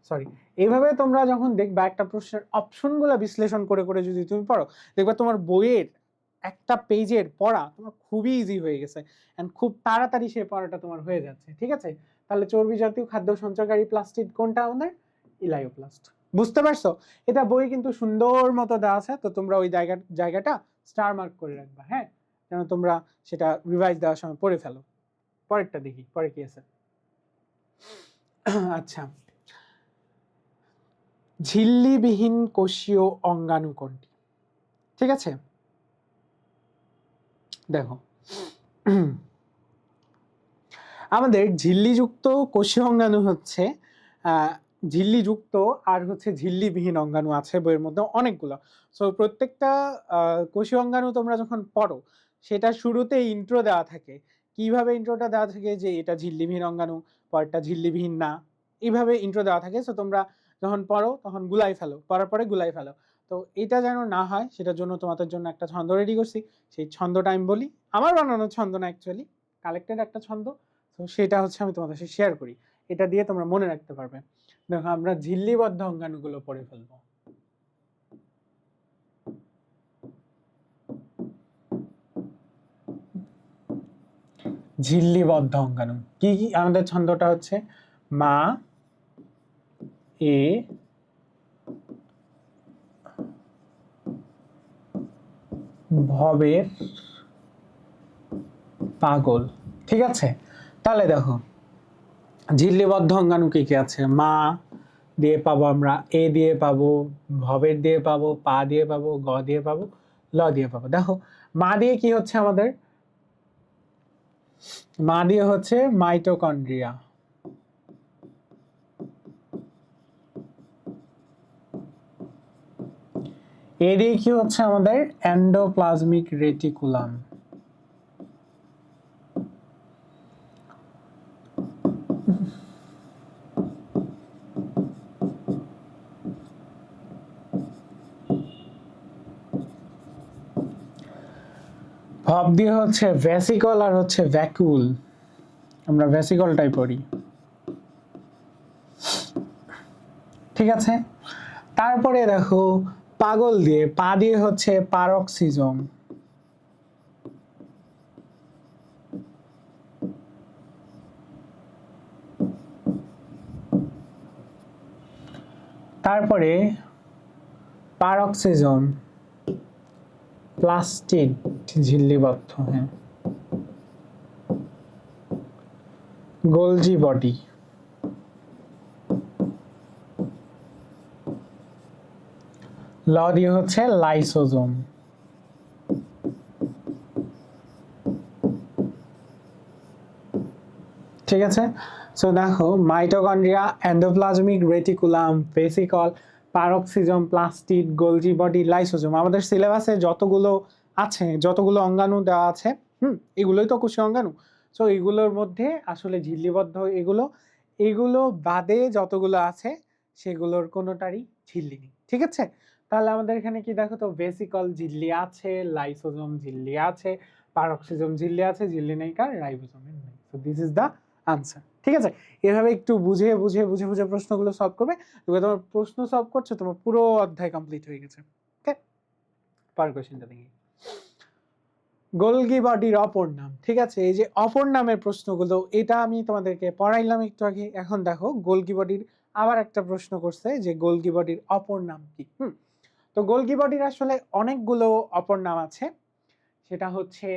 সরি, এইভাবে তোমরা যখন দেখবা একটা প্রশ্নের অপশনগুলো বিশ্লেষণ করে করে যদি তুমি পড়ো, দেখবা তোমার বইয়ের একটা পেজের পড়া তোমার খুবই ইজি হয়ে গেছে, এন্ড খুব তাড়াতাড়ি সেই পড়াটা তোমার হয়ে যাচ্ছে। ঠিক আছে, তাহলে চর্বি জাতীয় খাদ্য সঞ্চয়কারী প্লাস্টিড কোনটা আমাদের? ইলায়োপ্লাস্ট। বুঝতে পারছো? এটা বই কিন্তু সুন্দর মতো দেওয়া আছে, তো তোমরা ওই জায়গাটা স্টার মার্ক করে রাখবা, হ্যাঁ, যেন তোমরা সেটা রিভাইজ দেওয়ার সময় পড়ে ফেলো। পরেরটা দেখি, পরে কি আছে। আচ্ছা, ঝিল্লিবিহীন কোষীয় অঙ্গাণু কোনটি? ঠিক আছে, দেখো আমাদের ঝিল্লিযুক্ত কোষীয় অঙ্গাণু হচ্ছে ঝিল্লিযুক্ত আর হচ্ছে ঝিল্লিবিহীন অঙ্গাণু আছে বইয়ের মধ্যে অনেকগুলো। সো প্রত্যেকটা কোষীয় অঙ্গাণু তোমরা যখন পড়ো, সেটা শুরুতে ইন্ট্রো দেওয়া থাকে। কিভাবে ইন্ট্রোটা দেওয়া থাকে? যে এটা ঝিল্লিবিহীন অঙ্গাণু, পরেরটা ঝিল্লিবিহীন না, এইভাবে ইন্ট্রো দেওয়া থাকে। সো তোমরা যখন পড়ো তখন গুলাই ফেলো, পড়ার পরে গুলাই ফেলো। তো এটা যেন না হয় সেটার জন্য তোমাদের জন্য একটা ছন্দ রেডি করছি। সেই ছন্দটা আমি বলি, আমার বানানো ছন্দ না, অ্যাকচুয়ালি কালেক্টেড একটা ছন্দ। তো সেটা হচ্ছে আমি তোমাদের সাথে শেয়ার করি, এটা দিয়ে তোমরা মনে রাখতে পারবে। দেখো, আমরা ঝিল্লিবদ্ধ অঙ্গাণুগুলো পড়ে ফেলবো। ঝিল্লিবদ্ধ অঙ্গাণু কি কি? আমাদের ছন্দটা হচ্ছে মা এ ভবের পাগল। ঠিক আছে, তাহলে দেখো ঝিল্লিবদ্ধ অঙ্গাণু কি কি আছে? মা দিয়ে পাবো আমরা, এ দিয়ে পাবো, ভবের দিয়ে পাবো, পা দিয়ে পাবো, গ দিয়ে পাবো, ল দিয়ে পাবো। দেখো মা দিয়ে কি হচ্ছে আমাদের? মা দিয়ে হচ্ছে মাইটোকন্ড্রিয়া। এ দিয়ে কি হচ্ছে আমাদের? Endoplasmic reticulum. ভাব দিয়ে হচ্ছে ভেসিকল আর হচ্ছে ভ্যাকুল, আমরা ভেসিকলটাই পড়ি। ঠিক আছে, তারপরে দেখো পাগল দিয়ে, পা দিয়ে হচ্ছে পারক্সিজম। তারপরে পারক্সিজম, প্লাস্টিড ঝিল্লিবদ্ধ, হ্যাঁ, গোলজি বডি। ল দিয়ে হচ্ছে লাইসোজোম। ঠিক আছে, সো দেখো mitochondria, endoplasmic reticulum, vesicle, peroxisome, plastid, Golgi body, lysosome, আমাদের সিলেবাসে যতগুলো আছে, যতগুলো অঙ্গাণু দেওয়া আছে, এগুলোই তো কোষীয় অঙ্গাণু। সো এগুলোর মধ্যে আসলে ঝিল্লিবদ্ধ এগুলো বাদে যতগুলো আছে সেগুলোর কোনোটারই ঝিল্লি নেই। ঠিক আছে, তাহলে আমাদের এখানে কি দেখো তো, ভেসিকল ঝিল্লি আছে, লাইসোজোম ঝিল্লি আছে, পারক্সিজোম ঝিল্লি আছে, ঝিল্লি নেই কার, রাইবোজোমের নেই। So this is the answer. ঠিক আছে, এভাবে একটু বুঝে বুঝে বুঝে বুঝে প্রশ্নগুলো সলভ করবে। তুমি তোমার প্রশ্ন সলভ করছো, তোমার পুরো অধ্যায় কমপ্লিট হয়ে গেছে। ওকে, পরের কোশ্চেনটা দেখি। গোলগি বডির অপর নাম। ঠিক আছে, এই যে অপর নামের প্রশ্নগুলো, এটা আমি তোমাদেরকে পড়াইলাম একটু আগে। এখন দেখো গোলগি বডির আবার একটা প্রশ্ন করছে যে গোলগি বডির অপর নাম কি। তো গোলগি বডির আসলে অনেকগুলো অপর নাম আছে, সেটা হচ্ছে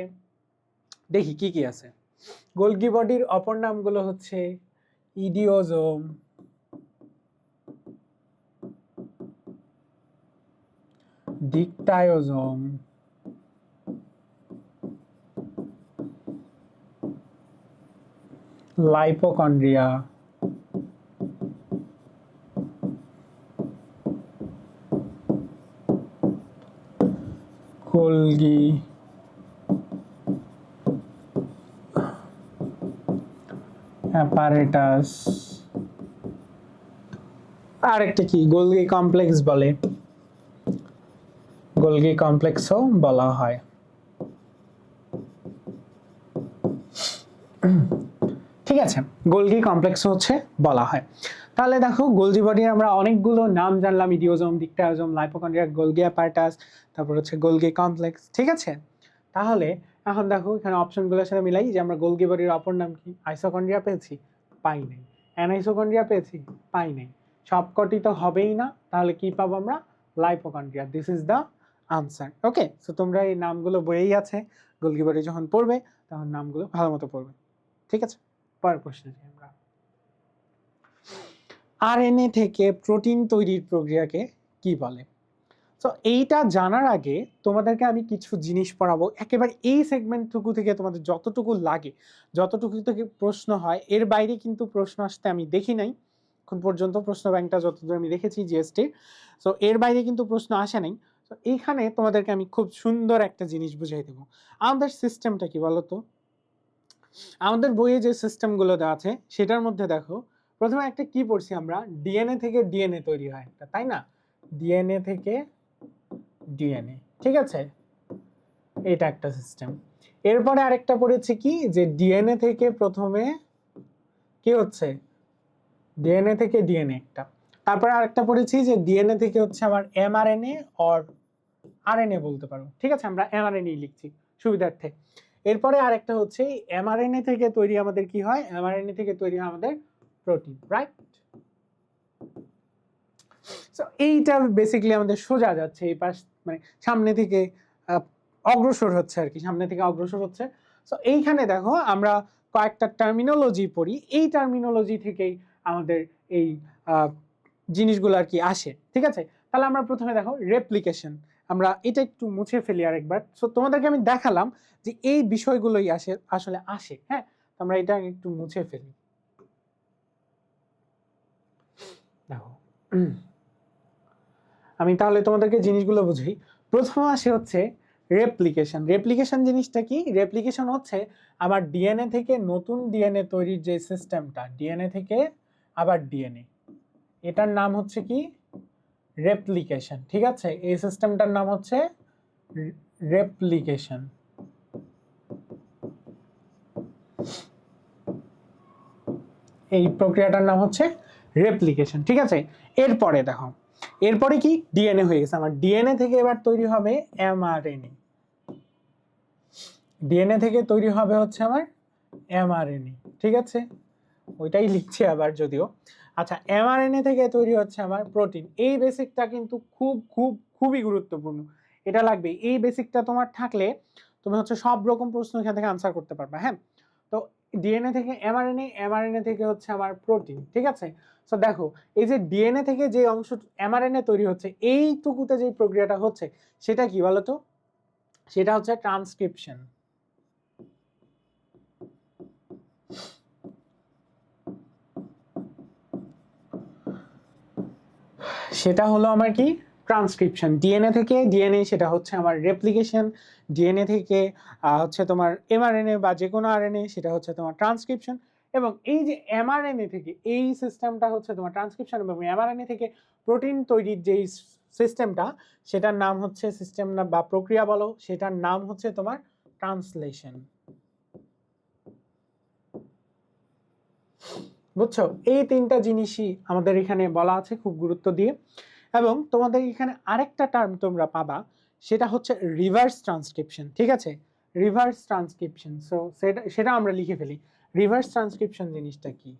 দেখি কি কি আছে। গোলগি বডির অপর নামগুলো হচ্ছে ইডিওজোম, ডিকটায়োজোম, লাইপোকন্ড্রিয়া, গোলগি অ্যাপারেটাস, আর একটা কি গোলগি কমপ্লেক্স বলে, গোলগি কমপ্লেক্সও বলা হয়। ঠিক আছে, গোলগি কমপ্লেক্স হচ্ছে বলা হয়। তাহলে দেখো গোলজি বডির আমরা অনেকগুলো নাম জানলাম, ইডিওজোম, ডিকটায়োজোম, লাইপোকন্ড্রিয়া, গোলগি অ্যাপারেটাস, তারপর হচ্ছে গোলগি কমপ্লেক্স। ঠিক আছে, তাহলে এখন দেখো এখানে অপশনগুলোর সাথে মিলাই যে আমরা গোলগি বডির অপর নাম কি। আইসোকন্ড্রিয়া পেয়েছি, পাই নাই। অ্যানাইসোকন্ড্রিয়া পেয়েছি, পাই নাই। সবকটি তো হবেই না, তাহলে কি পাবো আমরা, lipochondria. This is the answer. Okay, so তোমরা এই নামগুলো বইয়েই আছে, গোলগি বডি যখন পড়বে তখন নামগুলো ভালো মতো পড়বে। ঠিক আছে, পরের প্রশ্নে যাই আমরা। আরএনএ থেকে প্রোটিন তৈরির প্রক্রিয়াকে কি বলে? তো এইটা জানার আগে তোমাদেরকে আমি কিছু জিনিস পড়াবো, একেবারে এই সেগমেন্টটুকু থেকে তোমাদের যতটুকু লাগে, যতটুকু থেকে প্রশ্ন হয়, এর বাইরে কিন্তু প্রশ্ন আসতে আমি দেখি নাই এখন পর্যন্ত। প্রশ্ন ব্যাংকটা যতদূর আমি দেখেছি জিএসটির, সো এর বাইরে কিন্তু প্রশ্ন আসে নাই। তো এইখানে তোমাদেরকে আমি খুব সুন্দর একটা জিনিস বুঝাই দেবো। আমাদের সিস্টেমটা কি বলতো? আমাদের বইয়ে যে সিস্টেমগুলো দেওয়া আছে সেটার মধ্যে দেখো, প্রথমে একটা কি পড়ছি আমরা, ডিএনএ থেকে ডিএনএ তৈরি হয় একটা, তাই না? ডিএনএ থেকে ডিএনএ, ঠিক আছে, এটা একটা সিস্টেম। এরপরে আরেকটা পড়েছি কি, যে ডিএনএ থেকে প্রথমে কি হচ্ছে, ডিএনএ থেকে ডিএনএ একটা। তারপরে আরেকটা পড়েছি যে ডিএনএ থেকে হচ্ছে আবার এমআরএনএ অর আরএনএ বলতে পারো। ঠিক আছে, আমরা এমআরএনএ লিখছি সুবিধার্থে। এরপরে আরেকটা হচ্ছে এমআরএনএ থেকে তৈরি আমাদের কি হয়, এমআরএনএ থেকে তৈরি হয় আমাদের প্রোটিন, রাইট? সো এইটা বেসিক্যালি আমাদের সোজা যাচ্ছে, এই পাশ মানে সামনে থেকে অগ্রসর হচ্ছে আর কি, সামনে থেকে অগ্রসর হচ্ছে। সো এইখানে দেখো আমরা কয়েকটা টার্মিনোলজি পড়ি, এই টার্মিনোলজি থেকেই আমাদের এই জিনিসগুলো আর কি আসে। ঠিক আছে, তাহলে আমরা প্রথমে দেখো রেপ্লিকেশন, আমরা এটা একটু মুছে ফেলি আরেকবার। সো তোমাদেরকে আমি দেখালাম যে এই বিষয়গুলোই আসলে আসে। হ্যাঁ, আমরা এটা একটু মুছে ফেলি। দেখো আমি তাহলে তোমাদেরকে জিনিসগুলো বুঝি। প্রথম আসে হচ্ছে রেপ্লিকেশন। রেপ্লিকেশন জিনিসটা কি? রেপ্লিকেশন হচ্ছে আবার ডিএনএ থেকে নতুন ডিএনএ তৈরির যে সিস্টেমটা, ডিএনএ থেকে আবার ডিএনএ, এটার নাম হচ্ছে কি, রেপ্লিকেশন। ঠিক আছে, এই সিস্টেমটার নাম হচ্ছে রেপ্লিকেশন। এই প্রক্রিয়াটার নাম হচ্ছে রেপ্লিকেশন। ঠিক আছে, এরপরে দেখো, এরপরে কি, ডিএনএ হয়ে গেছে আমার, ডিএনএ থেকে এবার তৈরি হবে এমআরএনএ। ডিএনএ থেকে তৈরি হবে হচ্ছে আমার এমআরএনএ। ঠিক আছে, ওইটাই লিখছি আবার যদিও। আচ্ছা, এমআরএনএ থেকে তৈরি হচ্ছে আমার প্রোটিন। এই বেসিকটা কিন্তু খুব খুব খুবই গুরুত্বপূর্ণ, এটা লাগবে। এই বেসিকটা তোমার থাকলে তুমি হচ্ছে সব রকম প্রশ্ন এখান থেকে আনসার করতে পারবে। হ্যাঁ, তো ডিএনএ থেকে এমআরএনএ, এমআরএনএ থেকে হচ্ছে আমার প্রোটিন। ঠিক আছে, তো দেখো এই যে ডিএনএ থেকে যে অংশ এমআরএনএ তৈরি হচ্ছে, এইটুকুতে যে প্রক্রিয়াটা হচ্ছে সেটা কি বলতো? সেটা হচ্ছে ট্রান্সক্রিপশন। সেটা হলো আমার কি, ট্রান্সক্রিপশন। ডিএনএ থেকে ডিএনএ সেটা হচ্ছে আমার রেপ্লিকেশন, ডিএনএ থেকে হচ্ছে তোমার এমআরএনএ বা যে কোনো আরএনএ সেটা হচ্ছে তোমার ট্রান্সক্রিপশন। এবং এই যে এমআরএনএ থেকে এই সিস্টেমটা হচ্ছে তোমার ট্রান্সক্রিপশন, এবং এমআরএনএ থেকে প্রোটিন তৈরির যেই সিস্টেমটা, সেটার নাম হচ্ছে সিস্টেম না বা প্রক্রিয়া বলো, সেটার নাম হচ্ছে তোমার ট্রান্সলেশন। বুঝছো? এই তিনটা জিনিসই আমাদের এখানে বলা আছে খুব গুরুত্ব দিয়ে। এবং তোমাদের এখানে আরেকটা টার্ম তোমরা পাবা, সেটা হচ্ছে রিভার্স ট্রান্সক্রিপশন। ঠিক আছে, রিভার্স ট্রান্সক্রিপশন। সো সেটা আমরা লিখে ফেলি। রিভার্স ট্রান্সক্রিপশন জিনিসটা কি?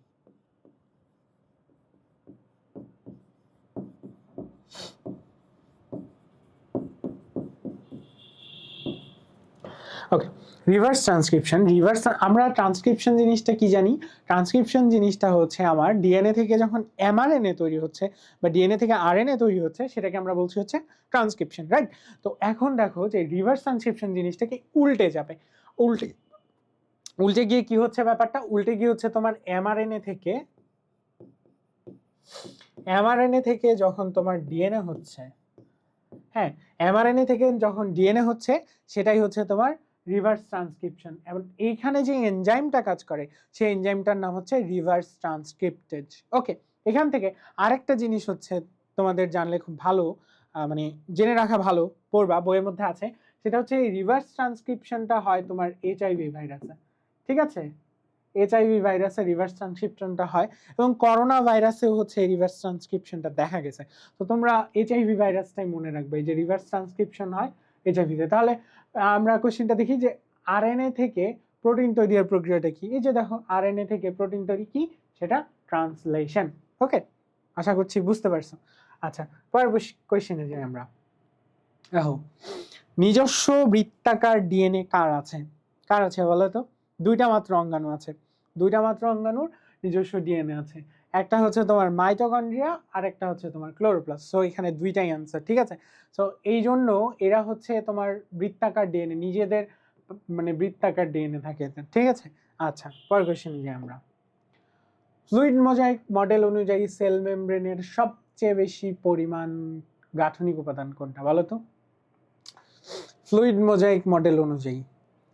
ওকে, রিভার্স ট্রান্সক্রিপশন। আমরা ট্রান্সক্রিপশন জিনিসটা কি জানি? ট্রান্সক্রিপশন জিনিসটা হচ্ছে আমার ডিএনএ থেকে যখন এমআরএনএ তৈরি হচ্ছে বা ডিএনএ থেকে আরএনএ তৈরি হচ্ছে, সেটাকে আমরা বলছি হচ্ছে ট্রান্সক্রিপশন, রাইট? তো এখন দেখো যে রিভার্স ট্রান্সক্রিপশন জিনিসটা কি উল্টে যাবে। উল্টে উল্টে গিয়ে কি হচ্ছে ব্যাপারটা? উল্টে গিয়ে হচ্ছে তোমার এমআরএনএ থেকে যখন তোমার ডিএনএ হচ্ছে, হ্যাঁ, এমআরএনএ থেকে যখন ডিএনএ হচ্ছে, সেটাই হচ্ছে তোমার রিভার্স ট্রান্সক্রিপশন। এবং এইখানে যে এনজাইমটা কাজ করে, সেই এনজাইমটার নাম হচ্ছে রিভার্স ট্রান্সক্রিপ্টেজ। ওকে, এখান থেকে আরেকটা জিনিস হচ্ছে তোমাদের জানলে খুব ভালো, মানে জেনে রাখা ভালো, পড়বা বইয়ের মধ্যে আছে, সেটা হচ্ছে এই রিভার্স ট্রান্সক্রিপশনটা হয় তোমার এইচআইভি ভাইরাসে। ঠিক আছে, এইচআইভি ভাইরাসে রিভার্স ট্রান্সক্রিপশনটা হয়, এবং করোনা ভাইরাসেও হচ্ছে এই রিভার্স ট্রান্সক্রিপশনটা দেখা গেছে। তো তোমরা এইচআইভি ভাইরাসটাই মনে রাখবে যে রিভার্স ট্রান্সক্রিপশন হয় এইচআইভিতে। তাহলে আমরা কোশ্চেনটা দেখি যে আরএনএ থেকে প্রোটিন তৈরির প্রক্রিয়াটা কি? এই যে দেখো, আরএনএ থেকে প্রোটিন তৈরি কি? সেটা ট্রান্সলেশন। ওকে, আশা করছি বুঝতে পারছো। আচ্ছা, পরের কোশ্চেনে যাই আমরা। দেখো, নিজস্ব বৃত্তাকার ডিএনএ কার আছে? কার আছে বলো তো? দুইটা মাত্র অঙ্গাণু আছে, দুইটা মাত্র অঙ্গাণুর নিজস্ব ডিএনএ আছে। একটা হচ্ছে তোমার মাইটোকন্ড্রিয়া, আর একটা হচ্ছে তোমার ক্লোরোপ্লাস্ট। সো এখানে দুইটাই আনসার। ঠিক আছে, সো এই জন্য এরা হচ্ছে তোমার বৃত্তাকার ডিএনএ, নিজেদের মানে বৃত্তাকার ডিএনএ থাকে এদের। ঠিক আছে, আচ্ছা, পরের কোশ্চেনে যাই আমরা। ফ্লুইড মোজাইক মডেল অনুযায়ী সেল মেমব্রেনের সবচেয়ে বেশি পরিমাণ গাঠনিক উপাদান কোনটা বলো তো? ফ্লুইড মোজাইক মডেল অনুযায়ী,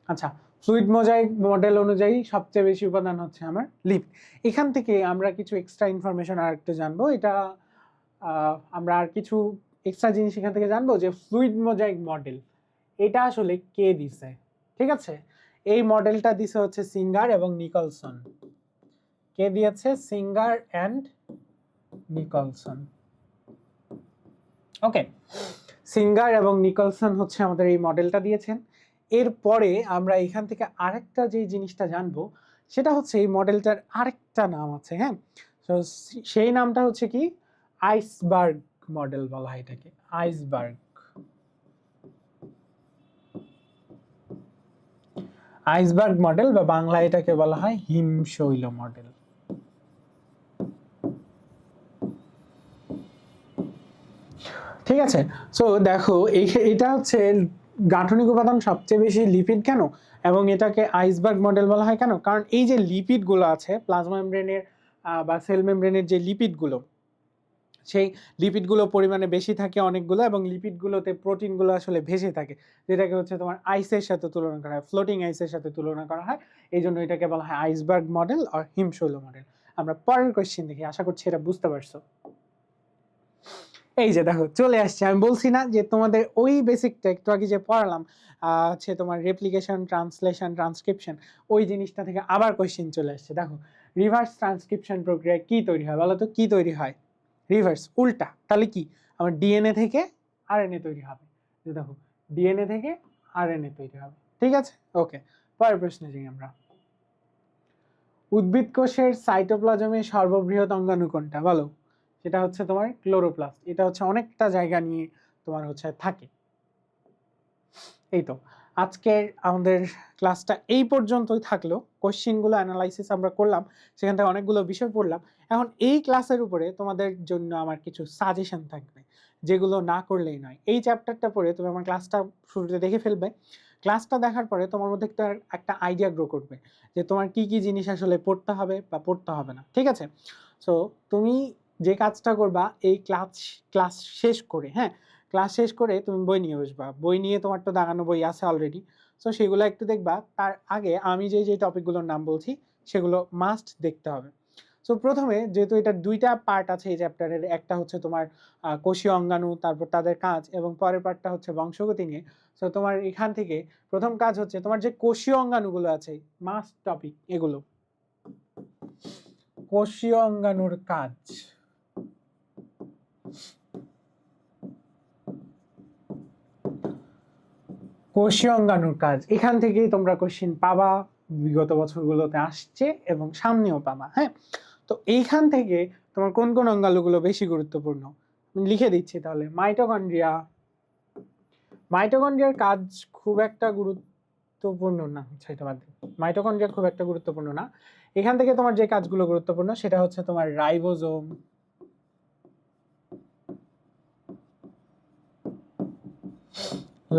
আচ্ছা, ফ্লুইড মোজাইক মডেল অনুযায়ী সবচেয়ে বেশি উপাদান হচ্ছে আমার লিপিড। এখান থেকে আমরা কিছু এক্সট্রা ইনফরমেশন আর একটু জানবো। এটা আমরা আর কিছু এক্সট্রা জিনিস এখান থেকে জানবো, যে ফ্লুইড মোজাইক মডেল এটা আসলে কে দিছে। ঠিক আছে, এই মডেলটা দিছে হচ্ছে সিঙ্গার এবং নিকলসন। কে দিয়েছে? Singer and Nicholson. Okay, singer এবং নিকলসন হচ্ছে আমাদের এই মডেলটা দিয়েছেন। এরপরে আমরা এখান থেকে আরেকটা যে জিনিসটা জানবো, সেটা হচ্ছে এই মডেলটার আরেকটা নাম আছে। হ্যাঁ, তো সেই নামটা হচ্ছে কি? আইসবার্গ মডেল বলা হয় এটাকে, আইসবার্গ। আইসবার্গ মডেল বা বাংলায় এটাকে বলা হয় হিমশৈল মডেল। ঠিক আছে, সো দেখো এটা হচ্ছে গাঠনিক উপাদান সবচেয়ে বেশি লিপিড কেন, এবং এটাকে আইসবার্গ মডেল বলা হয় কেন? কারণ এই যে লিপিডগুলো আছে প্লাজমা মেমব্রেনের বা সেল মেমব্রেনের যে লিপিডগুলো, সেই লিপিডগুলো পরিমাণে বেশি থাকে অনেকগুলো, এবং লিপিডগুলোতে প্রোটিনগুলো আসলে ভেসে থাকে, যেটাকে হচ্ছে তোমার আইসের সাথে তুলনা করা হয়, ফ্লোটিং আইসের সাথে তুলনা করা হয়। এই জন্য এটাকে বলা হয় আইসবার্গ মডেল আর হিমশৈল মডেল। আমরা পরের কোশ্চেন দেখি, আশা করছি এটা বুঝতে পারছো। এই যে দেখো চলে আসছে, আমি বলছি না যে তোমাদের ওই বেসিকটা একটু আগে যে পড়ালাম হচ্ছে তোমার রেপ্লিকেশন, ট্রান্সলেশন, ট্রান্সক্রিপশন, ওই জিনিসটা থেকে আবার কোশ্চেন চলে আসছে। দেখো, রিভার্স ট্রান্সক্রিপশন প্রক্রিয়ায় কি তৈরি হয় বলো তো? কি তৈরি হয়? রিভার্স, উল্টা। তাহলে কি? আমার ডিএনএ থেকে আরএনএ তৈরি হবে। দেখো, ডিএনএ থেকে আরএনএ তৈরি হবে। ঠিক আছে, ওকে, পরের প্রশ্নে যাই আমরা। উদ্ভিদ কোষের সাইটোপ্লাজমে সর্ববৃহৎ অঙ্গাণু কোনটা বলো? সেটা হচ্ছে তোমার ক্লোরোপ্লাস্ট। এটা হচ্ছে অনেকটা জায়গা নিয়ে তোমার হচ্ছে থাকে। এই তো, আজকের আমাদের ক্লাসটা এই পর্যন্তই থাকলো। কোশ্চেনগুলো অ্যানালাইসিস আমরা করলাম, সেখান থেকে অনেকগুলো বিষয় পড়লাম। এখন এই ক্লাসের উপরে তোমাদের জন্য আমার কিছু সাজেশন থাকবে, যেগুলো না করলেই নয়। এই চ্যাপ্টারটা পড়ে তুমি আমার ক্লাসটা শুরুতে দেখে ফেলবে। ক্লাসটা দেখার পরে তোমার মধ্যে একটা আইডিয়া গ্রো করবে যে তোমার কি কি জিনিস আসলে পড়তে হবে বা পড়তে হবে না। ঠিক আছে, সো তুমি যে কাজটা করবা, এই ক্লাস শেষ করে, হ্যাঁ, ক্লাস শেষ করে তুমি বই নিয়ে বসবা। বই নিয়ে তোমার তো দাগানো বই আছে অলরেডি, সো সেগুলো একটু দেখবা। তার আগে আমি যে যে টপিকগুলোর নাম বলছি, সেগুলো মাস্ট দেখতে হবে। সো প্রথমে যেহেতু এটা দুইটা পার্ট আছে এই চ্যাপ্টারের, একটা হচ্ছে তোমার কোষীয় অঙ্গাণু, তারপর তাদের কাজ, এবং পরের পার্টটা হচ্ছে বংশগতি নিয়ে। সো তোমার এখান থেকে প্রথম কাজ হচ্ছে তোমার যে কোষীয় অঙ্গাণুগুলো আছে, মাস্ট টপিক এগুলো, কোষীয় অঙ্গাণুর কাজ। কোষীয় অঙ্গাণুর কাজ, এখান থেকেই তোমরা কোশ্চেন পাবা, বিগত বছরগুলোতে আসছে এবং সামনেও পাবা। হ্যাঁ, তো এইখান থেকে তোমার কোন কোন অঙ্গাণুগুলো বেশি গুরুত্বপূর্ণ লিখে দিচ্ছি তাহলে। মাইটোকন্ড্রিয়া, মাইটোকন্ড্রিয়ার কাজ খুব একটা গুরুত্বপূর্ণ না, সেটা বাদ দিই। মাইটোকন্ড্রিয়া খুব একটা গুরুত্বপূর্ণ না। এখান থেকে তোমার যে কাজগুলো গুরুত্বপূর্ণ সেটা হচ্ছে তোমার ribosome,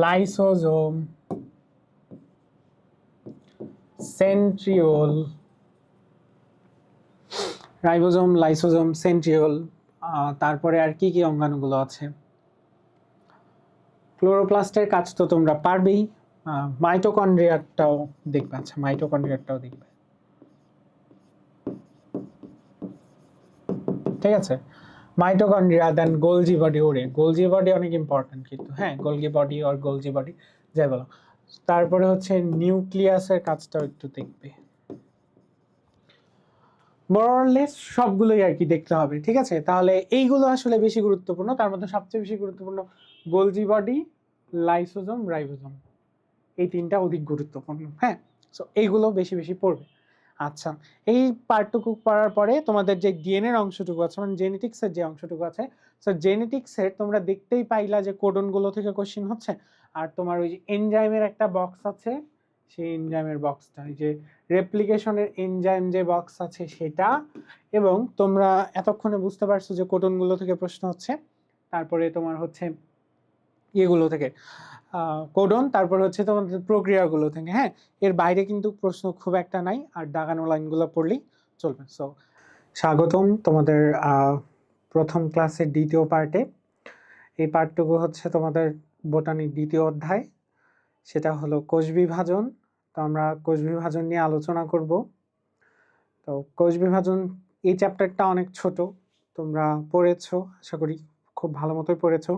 lysosome, centriole, ribosome, lysosome, centriole, তারপরে আর কি কি অঙ্গাণুগুলো আছে। ক্লোরোপ্লাস্টের কাজ তো তোমরা পারবেই, মাইটোকন্ড্রিয়াটাও দেখবে। আচ্ছা, মাইটোকন্ড্রিয়াটাও দেখবে, ঠিক আছে। মাইটোকন্ড্রিয়া, দেন গোলজি বডি। ওরে, গোলজি বডি অনেক ইম্পর্টেন্ট কিন্তু, হ্যাঁ, গোলজি বডি আর গোলজি বডি যাই বলো। তারপরে হচ্ছে নিউক্লিয়াসের কাজটাও একটু দেখবে। মোরলেস সবগুলোই আর কি দেখতে হবে, ঠিক আছে। তাহলে এইগুলো আসলে বেশি গুরুত্বপূর্ণ, তার মধ্যে সবচেয়ে বেশি গুরুত্বপূর্ণ গোলজি বডি, লাইসোজোম, রাইবোজোম, এই তিনটা অধিক গুরুত্বপূর্ণ। হ্যাঁ, সো এইগুলো বেশি বেশি পড়বে। আচ্ছা, এই পার্টটুকু পড়ার পরে তোমাদের যে ডিএনএর অংশটুকু আছে, মানে জেনেটিক্সের যে অংশটুকু আছে, সো জেনেটিক্সের তোমরা দেখতেই পাইলা যে কোডনগুলো থেকে কোশ্চেন হচ্ছে। আর তোমার ওই যে এনজাইমের একটা বক্স আছে, সেই এনজাইমের বক্সটা, এই যে রেপ্লিকেশনের এনজাইম যে বক্স আছে সেটা, এবং তোমরা এতক্ষণে বুঝতে পারছো যে কোডনগুলো থেকে প্রশ্ন হচ্ছে। তারপরে তোমার হচ্ছে এগুলো থেকে কোডন, তারপর হচ্ছে তোমাদের প্রক্রিয়াগুলো থেকে। হ্যাঁ, এর বাইরে কিন্তু প্রশ্ন খুব একটা নাই, আর দাগানো লাইনগুলো পড়লেই চলবে। সো স্বাগতম তোমাদের প্রথম ক্লাসের দ্বিতীয় পার্টে। এই পার্টটুকু হচ্ছে তোমাদের বোটানির দ্বিতীয় অধ্যায়, সেটা হলো কোষ বিভাজন। তো আমরা কোষ বিভাজন নিয়ে আলোচনা করব। তো কোষ বিভাজন এই চ্যাপ্টারটা অনেক ছোট, তোমরা পড়েছো, আশা করি খুব ভালো মতোই পড়েছো,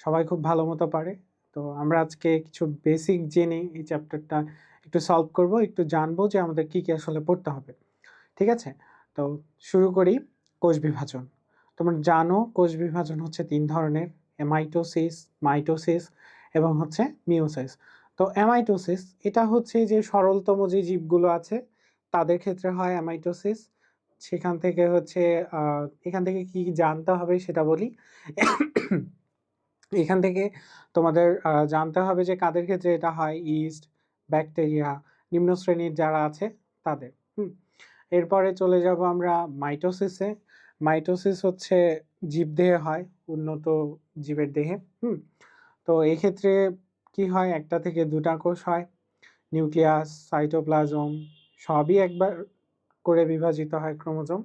সবাই খুব ভালো মতো পারে। তো আমরা আজকে কিছু বেসিক জেনে এই চ্যাপ্টারটা একটু সলভ করব, একটু জানবো যে আমাদের কি কি আসলে পড়তে হবে, ঠিক আছে। তো শুরু করি। কোষ বিভাজন, তোমরা জানো কোষ বিভাজন হচ্ছে তিন ধরনের: অ্যামাইটোসিস, মাইটোসিস এবং হচ্ছে মিওসিস। তো অ্যামাইটোসিস এটা হচ্ছে যে সরলতম যে জীবগুলো আছে তাদের ক্ষেত্রে হয় অ্যামাইটোসিস। সেখান থেকে হচ্ছে এখান থেকে কি জানতে হবে সেটা বলি। এখান থেকে তোমাদের জানতে হবে যে কাদের ক্ষেত্রে এটা হয়: ইস্ট, ব্যাকটেরিয়া, নিম্ন শ্রেণীর যারা আছে তাদের। এরপরে চলে যাব আমরা মাইটোসিসে। মাইটোসিস হচ্ছে জীবদেহে হয়, উন্নত জীবের দেহে। তো এই ক্ষেত্রে কি হয়, একটা থেকে দুটা কোষ হয়, নিউক্লিয়াস, সাইটোপ্লাজম সবই একবার করে বিভাজিত হয় ক্রোমোজোম।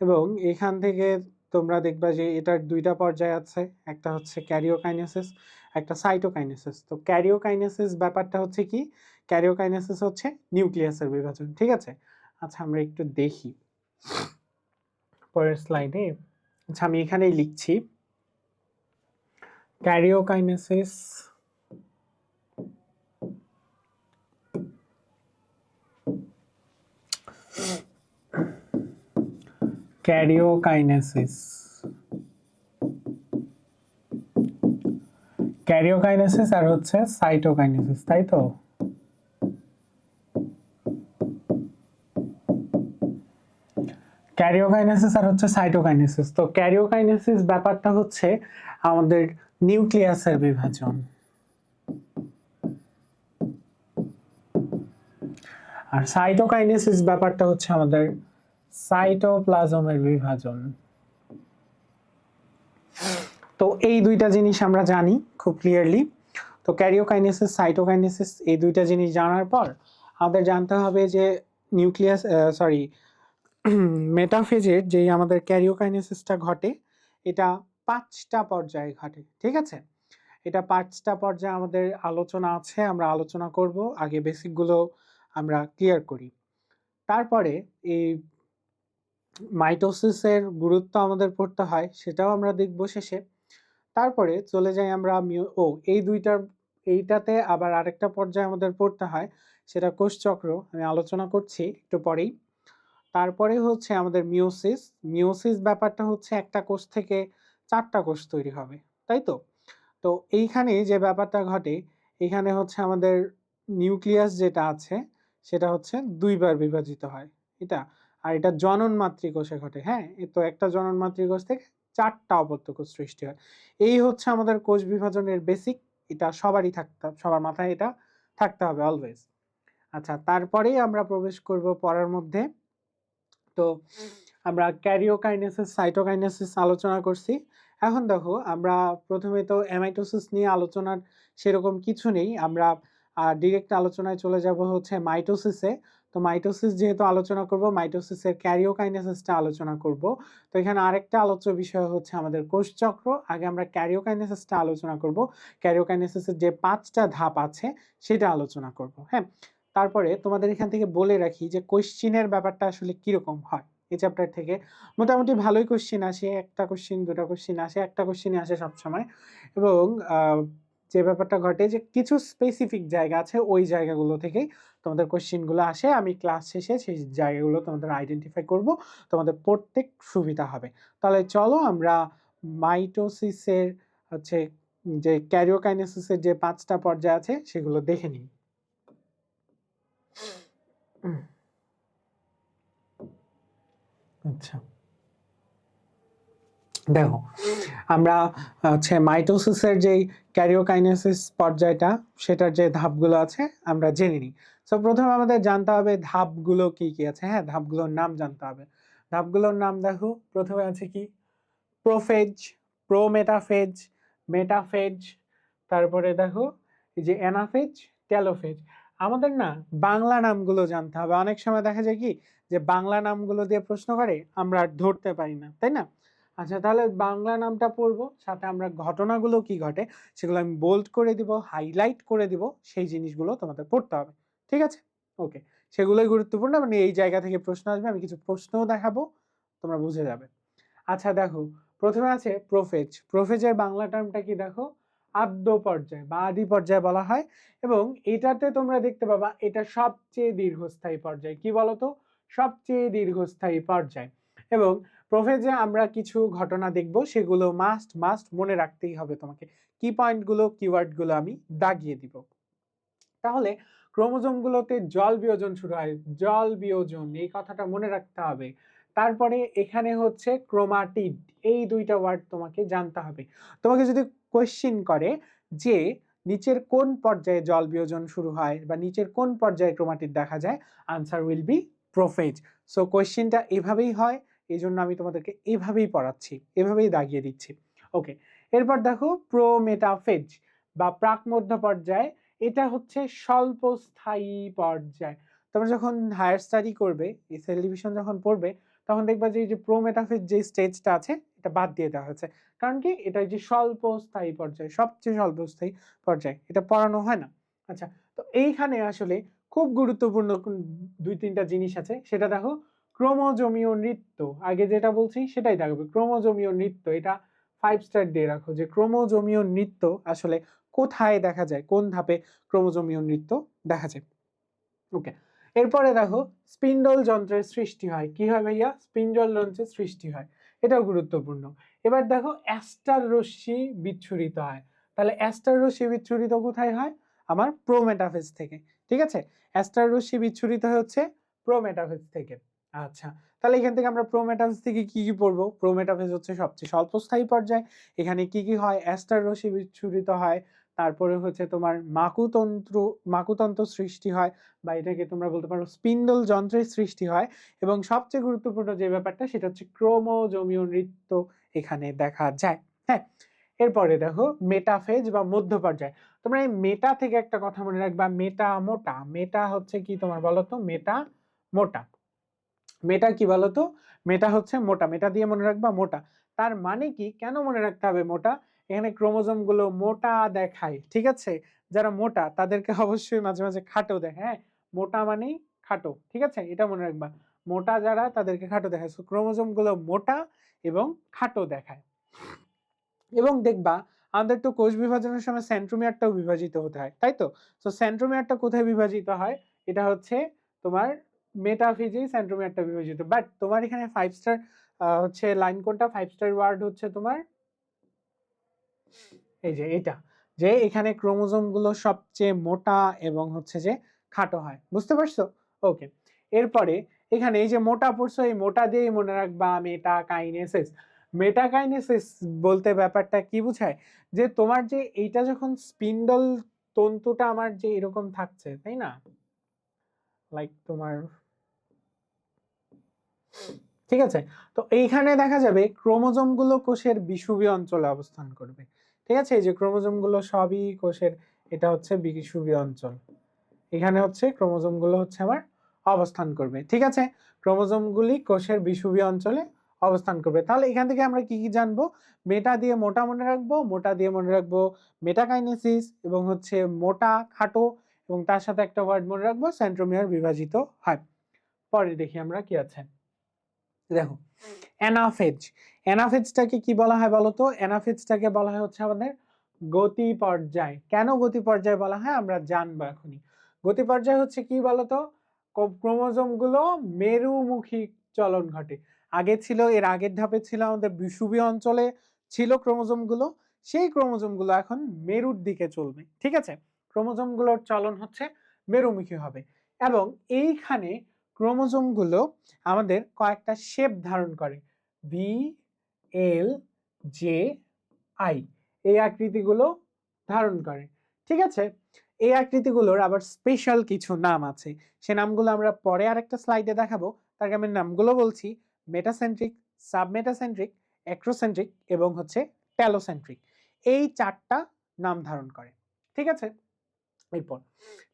এবং এখান থেকে তোমরা দেখবা যে এটার দুইটা পর্যায় আছে, একটা হচ্ছে ক্যারিওকাইনেসিস, একটা সাইটোকাইনেসিস। তো ক্যারিওকাইনেসিস ব্যাপারটা হচ্ছে কি, ক্যারিওকাইনেসিস হচ্ছে নিউক্লিয়াসের বিভাজন, ঠিক আছে। আচ্ছা, আমরা একটু দেখি পরের স্লাইডে। আচ্ছা, আমি এখানেই লিখছি ক্যারিওকাইনেসিস। ক্যারিওকাইনেসিস, ক্যারিওকাইনেসিস আর হচ্ছে সাইটোকাইনেসিস, তাই তো। ক্যারিওকাইনেসিস আর হচ্ছে সাইটোকাইনেসিস। তো ক্যারিওকাইনেসিস ব্যাপারটা হচ্ছে আমাদের নিউক্লিয়াসের বিভাজন, আর সাইটোকাইনেসিস ব্যাপারটা হচ্ছে আমাদের সাইটোপ্লাজমের বিভাজন। তো এই দুইটা জিনিস আমরা জানি খুব ক্লিয়ারলি। তো ক্যারিওকাইনেসিস, সাইটোকাইনেসিস এই দুইটা জিনিস জানার পর আমাদের জানতে হবে যে নিউক্লিয়াস মেটাফেজের যেই আমাদের ক্যারিওকাইনেসিসটা ঘটে এটা 5টা পর্যায়ে ঘটে, ঠিক আছে। এটা 5টা পর্যায়ে আমাদের আলোচনা আছে, আমরা আলোচনা করব। আগে বেসিকগুলো আমরা ক্লিয়ার করি, তারপরে এই মাইটোসিসের গুরুত্ব আমাদের পড়তে হয়, সেটাও আমরা দেখব শেষে। তারপরে চলে যাই আমরা এই এইটাতে আবার আরেকটা পর্যায়ে আমাদের পড়তে হয়, সেটা কোষচক্র, আমি আলোচনা করছি একটু পরেই। তারপরে হচ্ছে আমাদের মিওসিস। মিওসিস ব্যাপারটা হচ্ছে একটা কোষ থেকে 4টা কোষ তৈরি হবে, তাই তো? তো এইখানে যে ব্যাপারটা ঘটে, এখানে হচ্ছে আমাদের নিউক্লিয়াস যেটা আছে সেটা হচ্ছে 2বার বিভাজিত হয়, এটা। আর এটা জনন মাতৃকোষে ঘটে, হ্যাঁ। তো একটা জনন মাতৃকোষ থেকে 4টা অপত্য কোষ সৃষ্টি হয়। এই হচ্ছে আমাদের কোষ বিভাজনের বেসিক। এটা সবার মাথায় এটা থাকতে হবে অলওয়েজ। আচ্ছা, তারপরেই আমরা প্রবেশ করব পড়ার মধ্যে। তো আমরা ক্যারিওকাইনেসিস, সাইটোকাইনেসিস আলোচনা করছি। এখন দেখো, আমরা প্রথমে তো অ্যামাইটোসিস নিয়ে আলোচনার সেরকম কিছু নেই, আমরা ডিরেক্ট আলোচনায় চলে যাব হচ্ছে মাইটোসিসে। তো মাইটোসিস যেহেতু আলোচনা করব, মাইটোসিসের ক্যারিওকাইনেসিসটা আলোচনা করব। তো এখানে আরেকটা আলোচ্য বিষয় হচ্ছে আমাদের কোষচক্র। আগে আমরা ক্যারিওকাইনেসিসটা আলোচনা করব, ক্যারিওকাইনেসিসের যে 5টা ধাপ আছে সেটা আলোচনা করব, হ্যাঁ। তারপরে তোমাদের এখান থেকে বলে রাখি যে কোশ্চিনের ব্যাপারটা আসলে কিরকম হয় এই চ্যাপ্টার থেকে। মোটামুটি ভালোই কোশ্চিন আসে, একটা কোশ্চিন দুটা কোশ্চিন আসে, একটা কোশ্চিনই আসে সবসময়। এবং যে ব্যাপারটা ঘটে যে কিছু স্পেসিফিক জায়গা আছে, ওই জায়গাগুলো থেকেই তোমাদের কোশ্চিনগুলো আসে। আমি ক্লাস শেষে সেই জায়গাগুলো তোমাদের আইডেন্টিফাই করব, তোমাদের পড়তে সুবিধা হবে। তাহলে চলো আমরা মাইটোসিসের হচ্ছে যে ক্যারিওকাইনেসিসের যে 5টা পর্যায় আছে সেগুলো দেখে নিই। আচ্ছা, দেখো, আমরা হচ্ছে মাইটোসিসের যে ক্যারিওকাইনেসিস পর্যায়টা, সেটার যে ধাপগুলো আছে আমরা জেনে নিই। সো প্রথমে আমাদের জানতে হবে ধাপগুলো কি কি আছে, হ্যাঁ, ধাপগুলোর নাম জানতে হবে। ধাপগুলোর নাম দেখো, প্রথমে আছে কি, প্রোফেজ, প্রোমেটাফেজ, মেটাফেজ। তারপরে দেখো এই যে অ্যানাফেজ, টেলোফেজ। আমাদের না বাংলা নামগুলো জানতে হবে। অনেক সময় দেখা যায় কি যে বাংলা নামগুলো দিয়ে প্রশ্ন করে, আমরা আর ধরতে পারি না, তাই না? আচ্ছা, তাহলে বাংলা নামটা পড়বো, সাথে আমরা ঘটনাগুলো কি ঘটে সেগুলো আমি বোল্ড করে দিব, হাইলাইট করে দিব, সেই জিনিসগুলো তোমাদের পড়তে হবে, ঠিক আছে? ওকে, সেগুলোই গুরুত্বপূর্ণ। মানে এই জায়গা থেকে প্রশ্ন আসবে, আমি কিছু প্রশ্নও দেখাবো, তোমরা বুঝে যাবে। আচ্ছা দেখো, প্রথমে আছে প্রোফেজ। প্রোফেজের বাংলা টার্মটা কি দেখো, আদ্য পর্যায় বা আদি পর্যায় বলা হয়। এবং এটাতে তোমরা দেখতে পাবা এটা সবচেয়ে দীর্ঘস্থায়ী পর্যায়। কি বলতো, সবচেয়ে দীর্ঘস্থায়ী পর্যায়। এবং প্রোফেজে আমরা কিছু ঘটনা দেখব, সেগুলো মাস্ট মাস্ট মনে রাখতেই হবে তোমাকে। কি পয়েন্টগুলো, কিওয়ার্ডগুলো আমি দাগিয়ে দিব। তাহলে ক্রোমোজোমগুলোতে জল বিয়োজন শুরু হয়, জল বিয়োজন, এই কথাটা মনে রাখতে হবে। তারপরে এখানে হচ্ছে ক্রোমাটিড, এই 2টা ওয়ার্ড তোমাকে জানতে হবে। তোমাকে যদি কোশ্চিন করে যে নিচের কোন পর্যায়ে জল বিয়োজন শুরু হয় বা নিচের কোন পর্যায়ে ক্রোমাটিড দেখা যায়, answer will be prophase. So কোশ্চিনটা এভাবেই হয়, এই জন্য আমি তোমাদেরকে এভাবেই পড়াচ্ছি, এভাবেই দাগিয়ে দিচ্ছি। ওকে, এরপর দেখো প্রোমেটাফেজ বা প্রাক মধ্য পর্যায়। এটা হচ্ছে স্বল্পস্থায়ী পর্যায়। তোমরা যখন হায়ার স্টাডি করবে, এই সেল ডিভিশন যখন পড়বে, তখন দেখবা যে এই যে প্রোমেটাফেজ যে স্টেজটা আছে এটা বাদ দিয়ে দেওয়া হয়েছে। কারণ কি, এটা যে স্বল্পস্থায়ী পর্যায়, সবচেয়ে স্বল্পস্থায়ী পর্যায়, এটা পড়ানো হয় না। আচ্ছা, তো এইখানে আসলে খুব গুরুত্বপূর্ণ 2-3টা জিনিস আছে, সেটা দেখো। ক্রোমোজোমীয় নৃত্য, আগে যেটা বলছি সেটাই থাকবে, ক্রোমোজোমীয় নৃত্য। এটা 5 স্টার দিয়ে রাখো যে ক্রোমোজোমীয় নৃত্য আসলে কোথায় দেখা যায়, কোন ধাপে ক্রোমোজোমীয় নৃত্য দেখা যায়। ওকে, এরপরে দেখো স্পিন্ডল যন্ত্রের সৃষ্টি হয়। কি হয় ভাইয়া, স্পিন্ডল যন্ত্রের সৃষ্টি হয়, এটাও গুরুত্বপূর্ণ। এবার দেখো অ্যাস্টার রশ্মি বিচ্ছুরিত হয়। তাহলে অ্যাস্টার রশ্মি বিচ্ছুরিত কোথায় হয়, আমার প্রোমেটাফেজ থেকে, ঠিক আছে? অ্যাস্টার রশ্মি বিচ্ছুরিত হচ্ছে প্রোমেটাফেজ থেকে। আচ্ছা, তাহলে এখান থেকে আমরা প্রোমেটাফেজ থেকে কি কি পড়বো? প্রোমেটাফেজ হচ্ছে সবচেয়ে স্বল্পস্থায়ী পর্যায়। এখানে কি কি হয়, অ্যাস্টার রশ্মি বিচ্ছুরিত হয়, তারপরে হচ্ছে তোমার মাকুতন্ত্র সৃষ্টি হয়, বা এটাকে তোমরা বলতে পারো স্পিন্ডল যন্ত্রের সৃষ্টি হয়। এবং সবচেয়ে গুরুত্বপূর্ণ যে ব্যাপারটা, সেটা হচ্ছে ক্রোমোজোমীয় নৃত্য এখানে দেখা যায়, হ্যাঁ। এরপরে দেখো মেটাফেজ বা মধ্য পর্যায়। তোমরা এই মেটা থেকে একটা কথা মনে রাখবা, মেটা মোটা। মেটা হচ্ছে কি তোমার বলতো, মেটা মোটা। মেটা কি বলতো, মেটা হচ্ছে মোটা, মেটা দিয়ে মনে রাখবা মোটা। তার মানে কি, কেন মনে রাখতে হবে মোটা? এখানে ক্রোমোজোম গুলো মোটা দেখায়, ঠিক আছে? যারা মোটা তাদেরকে অবশ্যই মাঝে মাঝে খাটো দেখায়, হ্যাঁ। মোটা মানেই খাটো, ঠিক আছে? এটা মনে রাখবা। মোটা যারা তাদেরকে খাটো দেখায়। সো ক্রোমোজোম গুলো মোটা এবং খাটো দেখায়। এবং দেখবা আমাদের তো কোষ বিভাজনের সময় সেন্ট্রোমিয়ারটাও বিভাজিত হতে হয়, তাই তো? তো সেন্ট্রোমিয়ারটা কোথায় বিভাজিত হয়? এটা হচ্ছে তোমার মেটাফেজেই সেন্ট্রোমিয়ারটা বিভাজিত। বাট তোমার এখানে 5 স্টার হচ্ছে লাইন কোনটা? 5 স্টার ওয়ার্ড হচ্ছে তোমার এই যে এটা, যে এখানে ক্রোমোজোম গুলো সবচেয়ে মোটা এবং হচ্ছে যে খাটো হয়। বুঝতে পারছো? ওকে, এরপরে এখানে এই যে মোটা পড়ছো, এই মোটা দিয়েই মনে রাখবা মেটাকাইনেসিস। মেটাকাইনেসিস বলতে ব্যাপারটা কি বোঝায়? যে তোমার যে এইটা যখন স্পিন্ডল তন্তুটা আমার যে এরকম থাকছে, তাই না? লাইক তোমার, ঠিক আছে, তো এইখানে দেখা যাবে ক্রোমোজোম গুলো কোষের বিষুবীয় অঞ্চলে অবস্থান করবে। ঠিক আছে, এই যে ক্রোমোজোম গুলো সবই কোষের, এটা হচ্ছে বিষুবীয় অঞ্চল। এখানে হচ্ছে ক্রোমোজোম গুলো হচ্ছে আমার অবস্থান করবে। ঠিক আছে, ক্রোমোজোম গুলি কোষের বিষুবীয় অঞ্চলে অবস্থান করবে। তাহলে এখান থেকে আমরা কি কি জানবো? মেটা দিয়ে মোটা মনে রাখবো, মোটা দিয়ে মনে রাখবো মেটাকাইনেসিস, এবং হচ্ছে মোটা খাটো, এবং তার সাথে একটা ওয়ার্ড মনে রাখবো সেন্ট্রোমিয়ার বিভাজিত হয়। পরে দেখি আমরা কি আছে। দেখো অ্যানাফেজ, অ্যানাফেজটাকে কি বলা হয় বলতো? অ্যানাফেজটাকে বলা হয় হচ্ছে আমাদের গতি পর্যায়। কেন গতি পর্যায় বলা হয় আমরা জানবো এখনই। গতি পর্যায় হচ্ছে কি বলতো? ক্রোমোজোম গুলো মেরুমুখী চলন ঘটে। আগে ছিল, এর আগের ধাপে ছিল আমাদের বিষুবীয় অঞ্চলে ছিল ক্রোমোজোম গুলো, সেই ক্রোমোজোম গুলো এখন মেরুর দিকে চলবে। ঠিক আছে, ক্রোমোজোম গুলোর চলন হচ্ছে মেরুমুখী হবে। এবং এইখানে ক্রোমোজোম গুলো আমাদের কয়েকটা শেপ ধারণ করে, ভি, এল, জে, আই, এই আকৃতিগুলো ধারণ করে। ঠিক আছে, এই আকৃতিগুলোর আবার স্পেশাল কিছু নাম আছে, সে নামগুলো আমরা পরে আরেকটা স্লাইডে দেখাবো। তার আগে আমি নামগুলো বলছি: মেটাসেন্ট্রিক, সাবমেটাসেন্ট্রিক, অ্যাক্রোসেন্ট্রিক এবং হচ্ছে টেলোসেন্ট্রিক। এই চারটা নাম ধারণ করে। ঠিক আছে, এরপর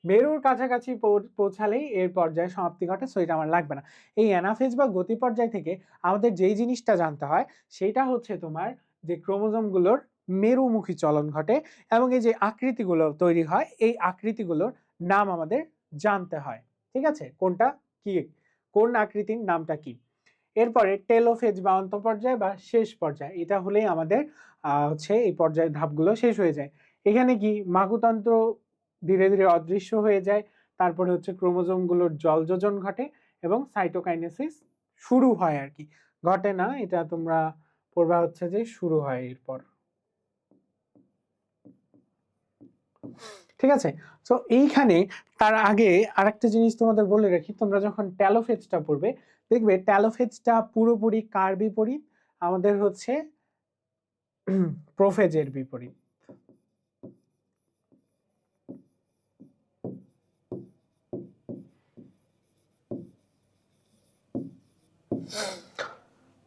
মেরুর কাছাকাছি পৌঁছালেই এর পর্যায়ে সমাপ্তি ঘটে, সো এটা আমার লাগবে না। এই অ্যানাফেজ বা গতি পর্যায় থেকে আমাদের যেই জিনিসটা জানতে হয় সেটা হচ্ছে তোমার যে ক্রোমোজোমগুলোর মেরুমুখী চলন ঘটে এবং এই যে আকৃতিগুলো তৈরি হয়, এই আকৃতিগুলোর নাম আমাদের জানতে হয়। ঠিক আছে, কোনটা কি, কোন আকৃতির নামটা কি। এরপরে টেলোফেজ বা অন্তঃপর্যায় বা শেষ পর্যায়, এটা হলেই আমাদের হচ্ছে এই পর্যায়ের ধাপগুলো শেষ হয়ে যায়। এখানে কি মাকুতন্ত্র ধীরে ধীরে অদৃশ্য হয়ে যায়, তারপরে হচ্ছে ক্রোমোজোম গুলোর জলযোজন ঘটে এবং সাইটোকাইনেসিস শুরু হয় আর কি, ঘটে না, এটা তোমরা পড়বা হচ্ছে যে শুরু হয় এরপর। ঠিক আছে, তো এইখানে তার আগে আরেকটা জিনিস তোমাদের বলে রাখি, তোমরা যখন টেলোফেজটা পড়বে দেখবে টেলোফেজটা পুরোপুরি কার বিপরীত? আমাদের হচ্ছে প্রোফেজের বিপরীত।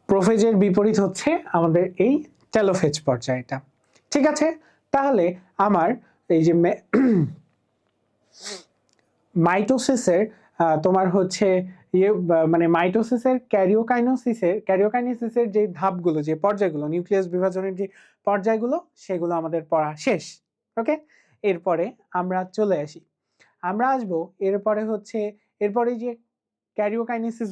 প্রোফেজের বিপরীত হচ্ছে আমাদের এই টেলোফেজ পর্যায়টা। ঠিক আছে, তাহলে আমার এই যে মাইটোসিসের তোমার হচ্ছে ইয়ে মানে মাইটোসিসের ক্যারিওকাইনেসিসের যে ধাপগুলো, যে পর্যায়গুলো, নিউক্লিয়াস বিভাজনের যে পর্যায়গুলো, সেগুলো আমাদের পড়া শেষ। ওকে, এরপরে আমরা চলে আসি, আমরা আসবো এরপরে হচ্ছে, এরপরে যে ক্যারিওকাইনেসিস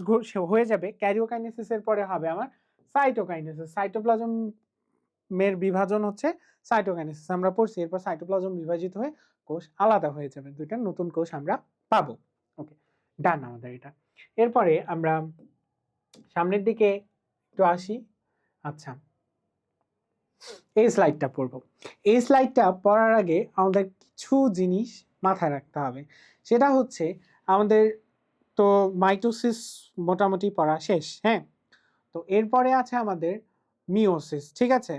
হয়ে যাবে, ক্যারিওকাইনেসিসের পরে হবে আমার সাইটোকাইনেসিস। সাইটোপ্লাজমের বিভাজন হচ্ছে সাইটোকাইনেসিস, আমরা পড়ছি। এরপর সাইটোপ্লাজম বিভাজিত হয়ে কোষ আলাদা হয়ে যাবে, দুইটা নতুন কোষ আমরা পাবো। ওকে, ডান আমাদের এটা। এরপরে আমরা সামনের দিকে একটু আসি। আচ্ছা, এই স্লাইডটা পড়বো। এই স্লাইডটা পড়ার আগে আমাদের কিছু জিনিস মাথায় রাখতে হবে, সেটা হচ্ছে আমাদের তো মাইটোসিস মোটামুটি পড়া শেষ। হ্যাঁ, তো এরপরে আছে আমাদের মিওসিস। ঠিক আছে,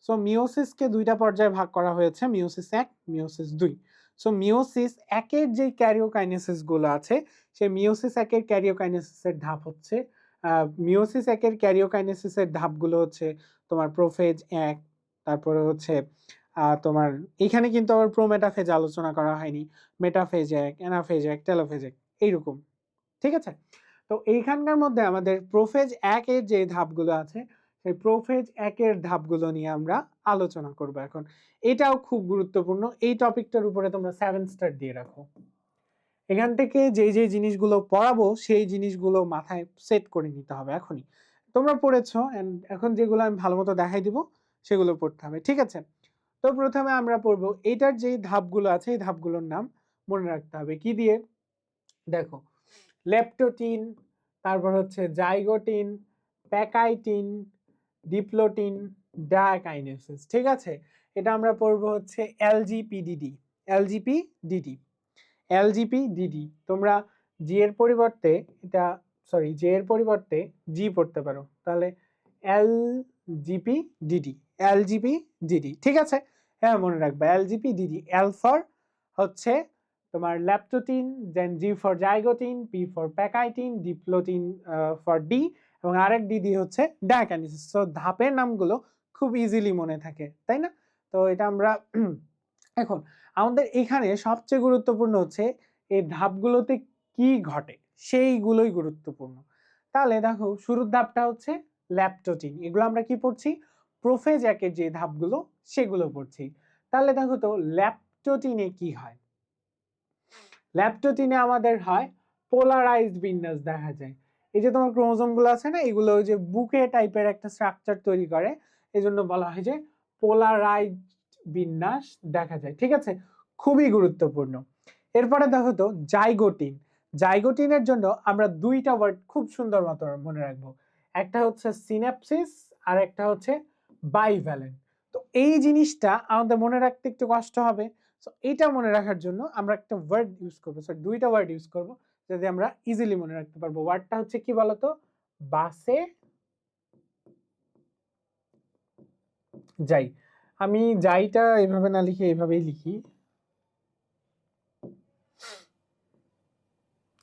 সো মিওসিসকে দুইটা পর্যায়ে ভাগ করা হয়েছে, মিওসিস 1, মিওসিস 2। সো মিওসিস 1-এর যে ক্যারিওকাইনেসিস গুলো আছে, সেই মিওসিস 1-এর ক্যারিওকাইনেসিসের ধাপ হচ্ছে মিওসিস 1-এর ক্যারিওকাইনেসিসের ধাপগুলো হচ্ছে তোমার প্রোফেজ 1, তারপরে হচ্ছে তোমার এখানে কিন্তু আবার প্রোমেটাফেজ আলোচনা করা হয়নি, মেটাফেজ 1, অ্যানাফেজ 1, টেলোফেজ 1, এইরকম। ঠিক আছে, তো এইখানকার মধ্যে আমাদের প্রোফেজ 1-এর যে ধাপগুলো আছে, সেই প্রোফেজ 1-এর ধাপগুলো নিয়ে আমরা আলোচনা করব এখন। এটাও খুব গুরুত্বপূর্ণ, এই টপিকটার উপরে তোমরা 7 স্টার দিয়ে রাখো। এখান থেকে যে জিনিসগুলো পড়াবো সেই জিনিসগুলো মাথায় সেট করে নিতে হবে এখনই। তোমরা পড়েছো, এখন যেগুলো আমি ভালো মতো দেখাই দিব সেগুলো পড়তে হবে, ঠিক আছে? তো প্রথমে আমরা পড়বো এইটার যে ধাপগুলো আছে এই ধাপগুলোর নাম মনে রাখতে হবে কি দিয়ে। দেখো, লেপটোটিন, তারপর হচ্ছে জাইগোটিন, প্যাকাইটিন, ডিপ্লোটিন, ডায়াকাইনেসিস, ঠিক আছে? এটা আমরা পড়বো হচ্ছে এলজিপিডিডি, এলজিপিডিডি, এলজিপিডিডি। তোমরা জি এর পরিবর্তে এটা, সরি, জে এর পরিবর্তে জি পড়তে পারো, তাহলে এলজিপিডিডি, এলজিপিডিডি, ঠিক আছে? হ্যাঁ, মনে রাখবা এলজিপিডিডি। এল ফর হচ্ছে তোমার leptotene, then G for zygotene, P for pachytene, diplotene for D, এবং আরেক ডি হচ্ছে ডায়াকাইনেসিস। সো ধাপের নামগুলো খুব ইজিলি মনে থাকে, তাই না? তো এটা আমরা এখন আমাদের এখানে সবচেয়ে গুরুত্বপূর্ণ হচ্ছে এই ধাপগুলোতে কি ঘটে সেইগুলোই গুরুত্বপূর্ণ। তাহলে দেখো, শুরুর ধাপটা হচ্ছে ল্যাপটোটিন। এগুলো আমরা কি পড়ছি? প্রোফেজ একের যে ধাপগুলো সেগুলো পড়ছি। তাহলে দেখো তো ল্যাপটোটিনে কি হয়। ল্যাপটোটিনে আমাদের হয় পোলারাইজড বিন্যাস দেখা যায়। এই যে তোমার ক্রোমোজোম গুলো আছে না, এগুলো ওই যে বুকে টাইপের একটা স্ট্রাকচার তৈরি করে, এই জন্য বলা হয় যে পোলারাইজড বিন্যাস দেখা যায়, ঠিক আছে? খুবই গুরুত্বপূর্ণ। এরপরে দেখো তো জাইগোটিন। জাইগোটিনের জন্য আমরা দুইটা ওয়ার্ড খুব সুন্দর মতো মনে রাখবো, একটা হচ্ছে সিন্যাপসিস আর একটা হচ্ছে বাইভ্যালেন্ট। তো এই জিনিসটা আমাদের মনে রাখতে একটু কষ্ট হবে। সো এটা মনে রাখার জন্য আমরা একটা ওয়ার্ড ইউজ করবো, সো দুইটা ওয়ার্ড ইউজ করবো যাতে আমরা ইজিলি মনে রাখতে পারবো। ওয়ার্ডটা হচ্ছে কি বলতো? বাসে যাই। আমি যাইটা এভাবে না লিখে এইভাবেই লিখি।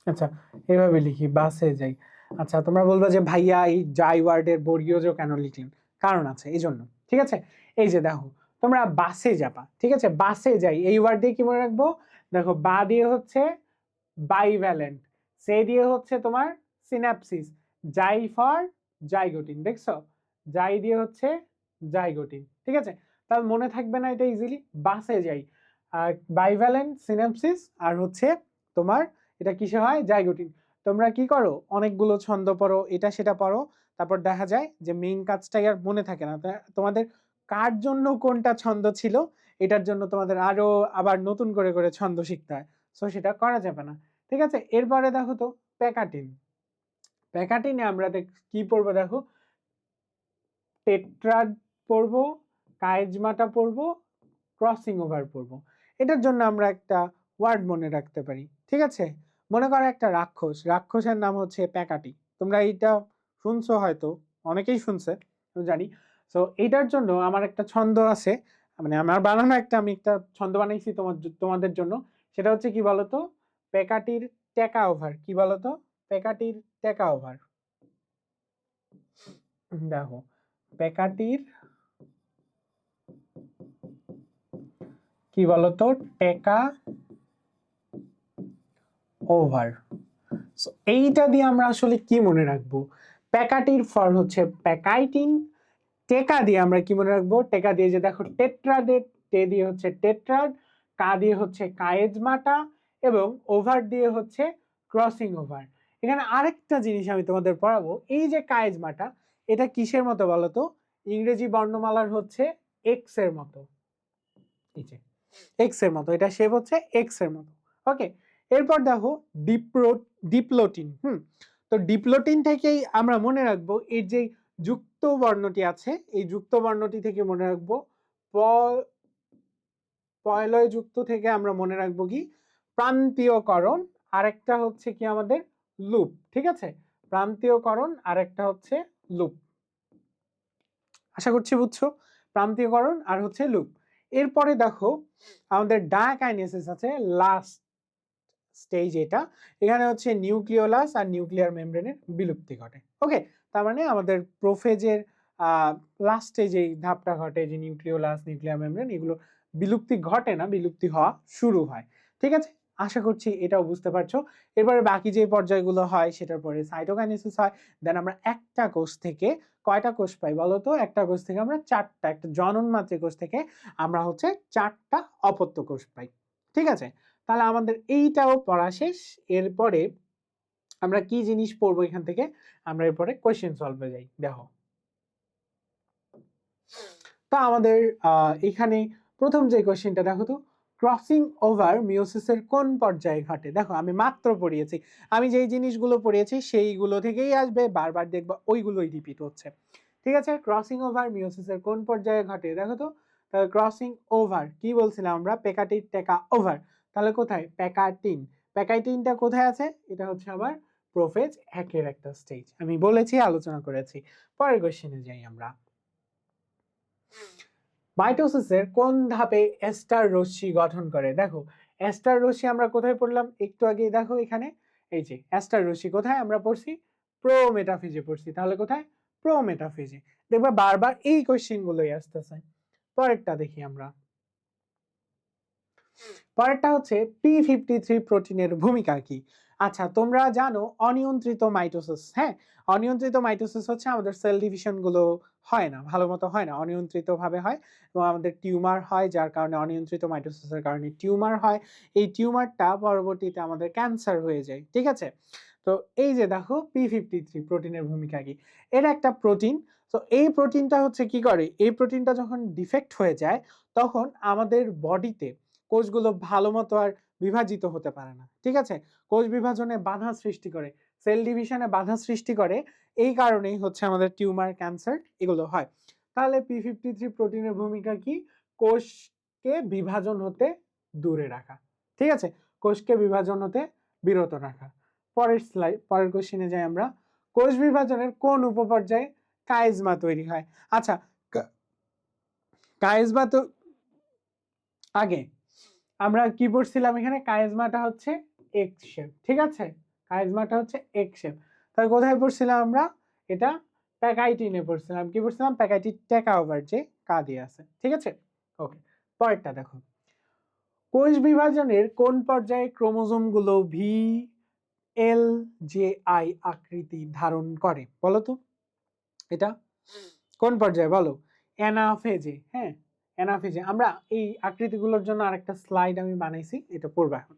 আচ্ছা, এভাবে লিখি, বাসে যাই। আচ্ছা, তোমরা বলবা যে ভাইয়া এই যাই ওয়ার্ডের বর্গীয় জ কেন লিখলেন? কারণ আছে, এই জন্য, ঠিক আছে? এই যে দেখো, তোমরা বাসে যাবা, ঠিক আছে? বাসে যাই এই ওয়ার্ড দিয়ে কি মনে রাখবো? দেখো, বা দিয়ে হচ্ছে বাইভ্যালেন্ট, সে দিয়ে হচ্ছে তোমার সিন্যাপসিস, যাই ফর জাইগোটিন, দেখছো? যাই দিয়ে হচ্ছে জাইগোটিন, ঠিক আছে? তাহলে মনে থাকবে না এটা ইজিলি? বাসে যাই, আর বাইভ্যালেন্ট, সিন্যাপসিস, আর হচ্ছে তোমার এটা কিসে হয়? জাইগোটিন। তোমরা কি করো, অনেকগুলো ছন্দ পড়ো, এটা সেটা পড়ো, তারপর দেখা যায় যে মেইন কাজটাই আর মনে থাকে না। তোমাদের কার জন্য কোনটা ছন্দ ছিল এটার জন্য তোমাদের আরো আবার নতুন করে করে ছন্দ শিখতে হয়। সো সেটা করা যাবে না, ঠিক আছে? এরপরে দেখো তো প্যাকাটিন। প্যাকাটিনে আমরা কি পড়বো? দেখো, টেট্রাড পড়বো, কাইজমাটা পড়বো, ক্রসিং ওভার পড়বো। এটার জন্য আমরা একটা ওয়ার্ড মনে রাখতে পারি, ঠিক আছে? মনে করো একটা রাক্ষস, রাক্ষসের নাম হচ্ছে প্যাকাটি। তোমরা এইটা শুনছো, হয়তো অনেকেই শুনছে, আমি জানি। সো এইটার জন্য আমার একটা ছন্দ আছে, মানে আমার বানানো একটা, আমি একটা ছন্দ বানাইছি তোমাদের জন্য। সেটা হচ্ছে কি বলতো? প্যাকাটির টেকা ওভার। কি বলতো? প্যাকাটির টেকা ওভার। দেখো, প্যাকাটির কি বলতো? টেকা ওভার। এইটা দিয়ে আমরা আসলে কি মনে রাখবো? প্যাকাটির ফর হচ্ছে প্যাকাইটিন, টেকা দিয়ে আমরা কি মনে রাখবো? টেকা দিয়ে যে দেখো টেট্রাডেট, টে দিয়ে হচ্ছে টেট্রাড, কা দিয়ে হচ্ছে কায়েজমাটা, এবং ওভার দিয়ে হচ্ছে ক্রসিং ওভার। এখানে আরেকটা জিনিস আমি তোমাদের পড়াবো, এই যে কায়েজমাটা, এটা কিসের মতো বলতো? ইংরেজি বর্ণমালার হচ্ছে এক্স এর মতো। এই যে এক্স এর মতো, এটা শেপ হচ্ছে এক্স এর মতো, ওকে? এরপর দেখো ডিপ্লোটিন। তো ডিপ্লোটিন থেকেই আমরা মনে রাখবো এর যে যুক্ত বর্ণটি আছে, এই যুক্ত বর্ণটি থেকে মনে রাখবো পয়লয় যুক্ত থেকে আমরা মনে রাখবো কি? প্রান্তীয়করণ। আরেকটা হচ্ছে কি আমাদের লুপ, ঠিক আছে? প্রান্তীয়করণ আরেকটা হচ্ছে লুপ। আশা করছি বুঝছো, প্রান্তীয়করণ আর হচ্ছে লুপ। এরপরে দেখো আমাদের ডায়াকাইনেসিস আছে, লাস্ট স্টেজ এটা। এখানে হচ্ছে নিউক্লিওলাস আর নিউক্লিয়ার মেমব্রেনের বিলুপ্তি ঘটে, ওকে? তার মানে আমাদের প্রোফেজের লাস্টে যে ধাপটা ঘটে, যে নিউক্লিওলাস, নিউক্লিয়ার মেমব্রেন, এগুলো বিলুপ্তি ঘটে না, বিলুপ্তি হওয়া শুরু হয়, ঠিক আছে? আশা করছি এটাও বুঝতে পারছো। এরপরে বাকি যে পর্যায়গুলো হয় সেটার পরে সাইটোকাইনেসিস হয়। দেন আমরা একটা কোষ থেকে কয়টা কোষ পাই বলতো? একটা কোষ থেকে আমরা চারটা, একটা জনন মাতৃ কোষ থেকে আমরা হচ্ছে চারটা অপত্য কোষ পাই, ঠিক আছে? তাহলে আমাদের এইটাও পড়া শেষ। এরপরে আমরা কি জিনিস পড়বো এখান থেকে, আমরা এরপরে কোয়েশ্চেন সলভে যাই। দেখো তো আমাদের এখানে প্রথম যে কোয়েশ্চেনটা দেখো তো, ক্রসিং ওভার মিওসিসের কোন পর্যায়ে ঘটে? দেখো আমি মাত্র পড়িয়েছি, আমি যেই জিনিসগুলো পড়িয়েছি সেইগুলো থেকেই আসবে, বারবার দেখবা ওইগুলোই রিপিট হচ্ছে। ঠিক আছে, ক্রসিং ওভার মিওসিসের কোন পর্যায়ে ঘটে দেখো তো। তাহলে ক্রসিং ওভার কি বলছিলাম আমরা, পেকাটিন টেকা ওভার, তাহলে কোথায়? প্যাকাটিন, প্যাকাইটিনটা কোথায় আছে? এটা হচ্ছে আবার প্রোফেজ একের একটা স্টেজ, আমি বলেছি, আলোচনা করেছি। পরের কোশ্চেনে যাই আমরা। মাইটোসিসের কোন ধাপে এস্টার রশ্মি গঠন করে? দেখো এস্টার রশ্মি আমরা কোথায় পড়লাম একটু আগে, দেখো এখানে এই যে এস্টার রশ্মি কোথায় আমরা পড়ছি, প্রোমেটাফেজে পড়ছি। তাহলে কোথায়? প্রোমেটাফেজে। দেখবা বারবার এই কোশ্চেন গুলোই আসতেছে। পরেরটা দেখি আমরা। পরেরটা হচ্ছে P53 প্রোটিনের ভূমিকা কি? আচ্ছা তোমরা জানো অনিয়ন্ত্রিত মাইটোসিস, হ্যাঁ অনিয়ন্ত্রিত মাইটোসিস হচ্ছে আমাদের সেল ডিভিশন গুলো হয় না, ভালো মতো হয় না, অনিয়ন্ত্রিত ভাবে হয় এবং আমাদের টিউমার হয়, যার কারণে অনিয়ন্ত্রিত মাইটোসিসের কারণে টিউমার হয়। এই টিউমারটা পরবর্তীতে আমাদের ক্যান্সার হয়ে যায়। ঠিক আছে, তো এই যে দেখো P53 প্রোটিনের ভূমিকা কি, এর একটা প্রোটিন। তো এই প্রোটিনটা হচ্ছে কি করে, এই প্রোটিনটা যখন ডিফেক্ট হয়ে যায় তখন আমাদের বডিতে কোষগুলো ভালো মতো আর বিভাজিত হতে পারে না। ঠিক আছে, কোষ বিভাজনে বাধা সৃষ্টি করে, সেল ডিভিশনে বাধা সৃষ্টি করে, এই কারণেই হচ্ছে আমাদের টিউমার, ক্যান্সার এগুলো হয়। তাহলে P53 প্রোটিনের ভূমিকা কি? কোষকে বিভাজন হতে দূরে রাখা। ঠিক আছে, কোষকে বিভাজন হতে বিরত রাখা। পরের স্লাইড, পরের কোশ্চেনে যাই আমরা। কোষ বিভাজনের কোন উপপর্যায়ে কাইজমা তৈরি হয়? আচ্ছা কাইজমা তো আগে আমরা কি পড়ছিলাম এখানে, কাইজমাটা হচ্ছে এক্স শেপ। ঠিক আছে, কাইজমাটা হচ্ছে এক্স শেপ। তাহলে কোথায় পড়ছিলাম আমরা, এটা প্যাকাইটিনে পড়ছিলাম। কি পড়ছিলাম? প্যাকাইটিন টেকা ওভার যে কা দিয়ে আছে। ঠিক আছে, ওকে। পরেরটা দেখো, কোষ বিভাজনের কোন পর্যায়ে ক্রোমোজোম গুলো ভি এল জে আই আকৃতি ধারণ করে বলো তো, এটা কোন পর্যায়ে বলো? অ্যানাফেজে। হ্যাঁ অ্যানাফেজে। আমরা এই আকৃতিগুলোর জন্য আরেকটা স্লাইড আমি বানাইছি, এটা পড়বা এখন।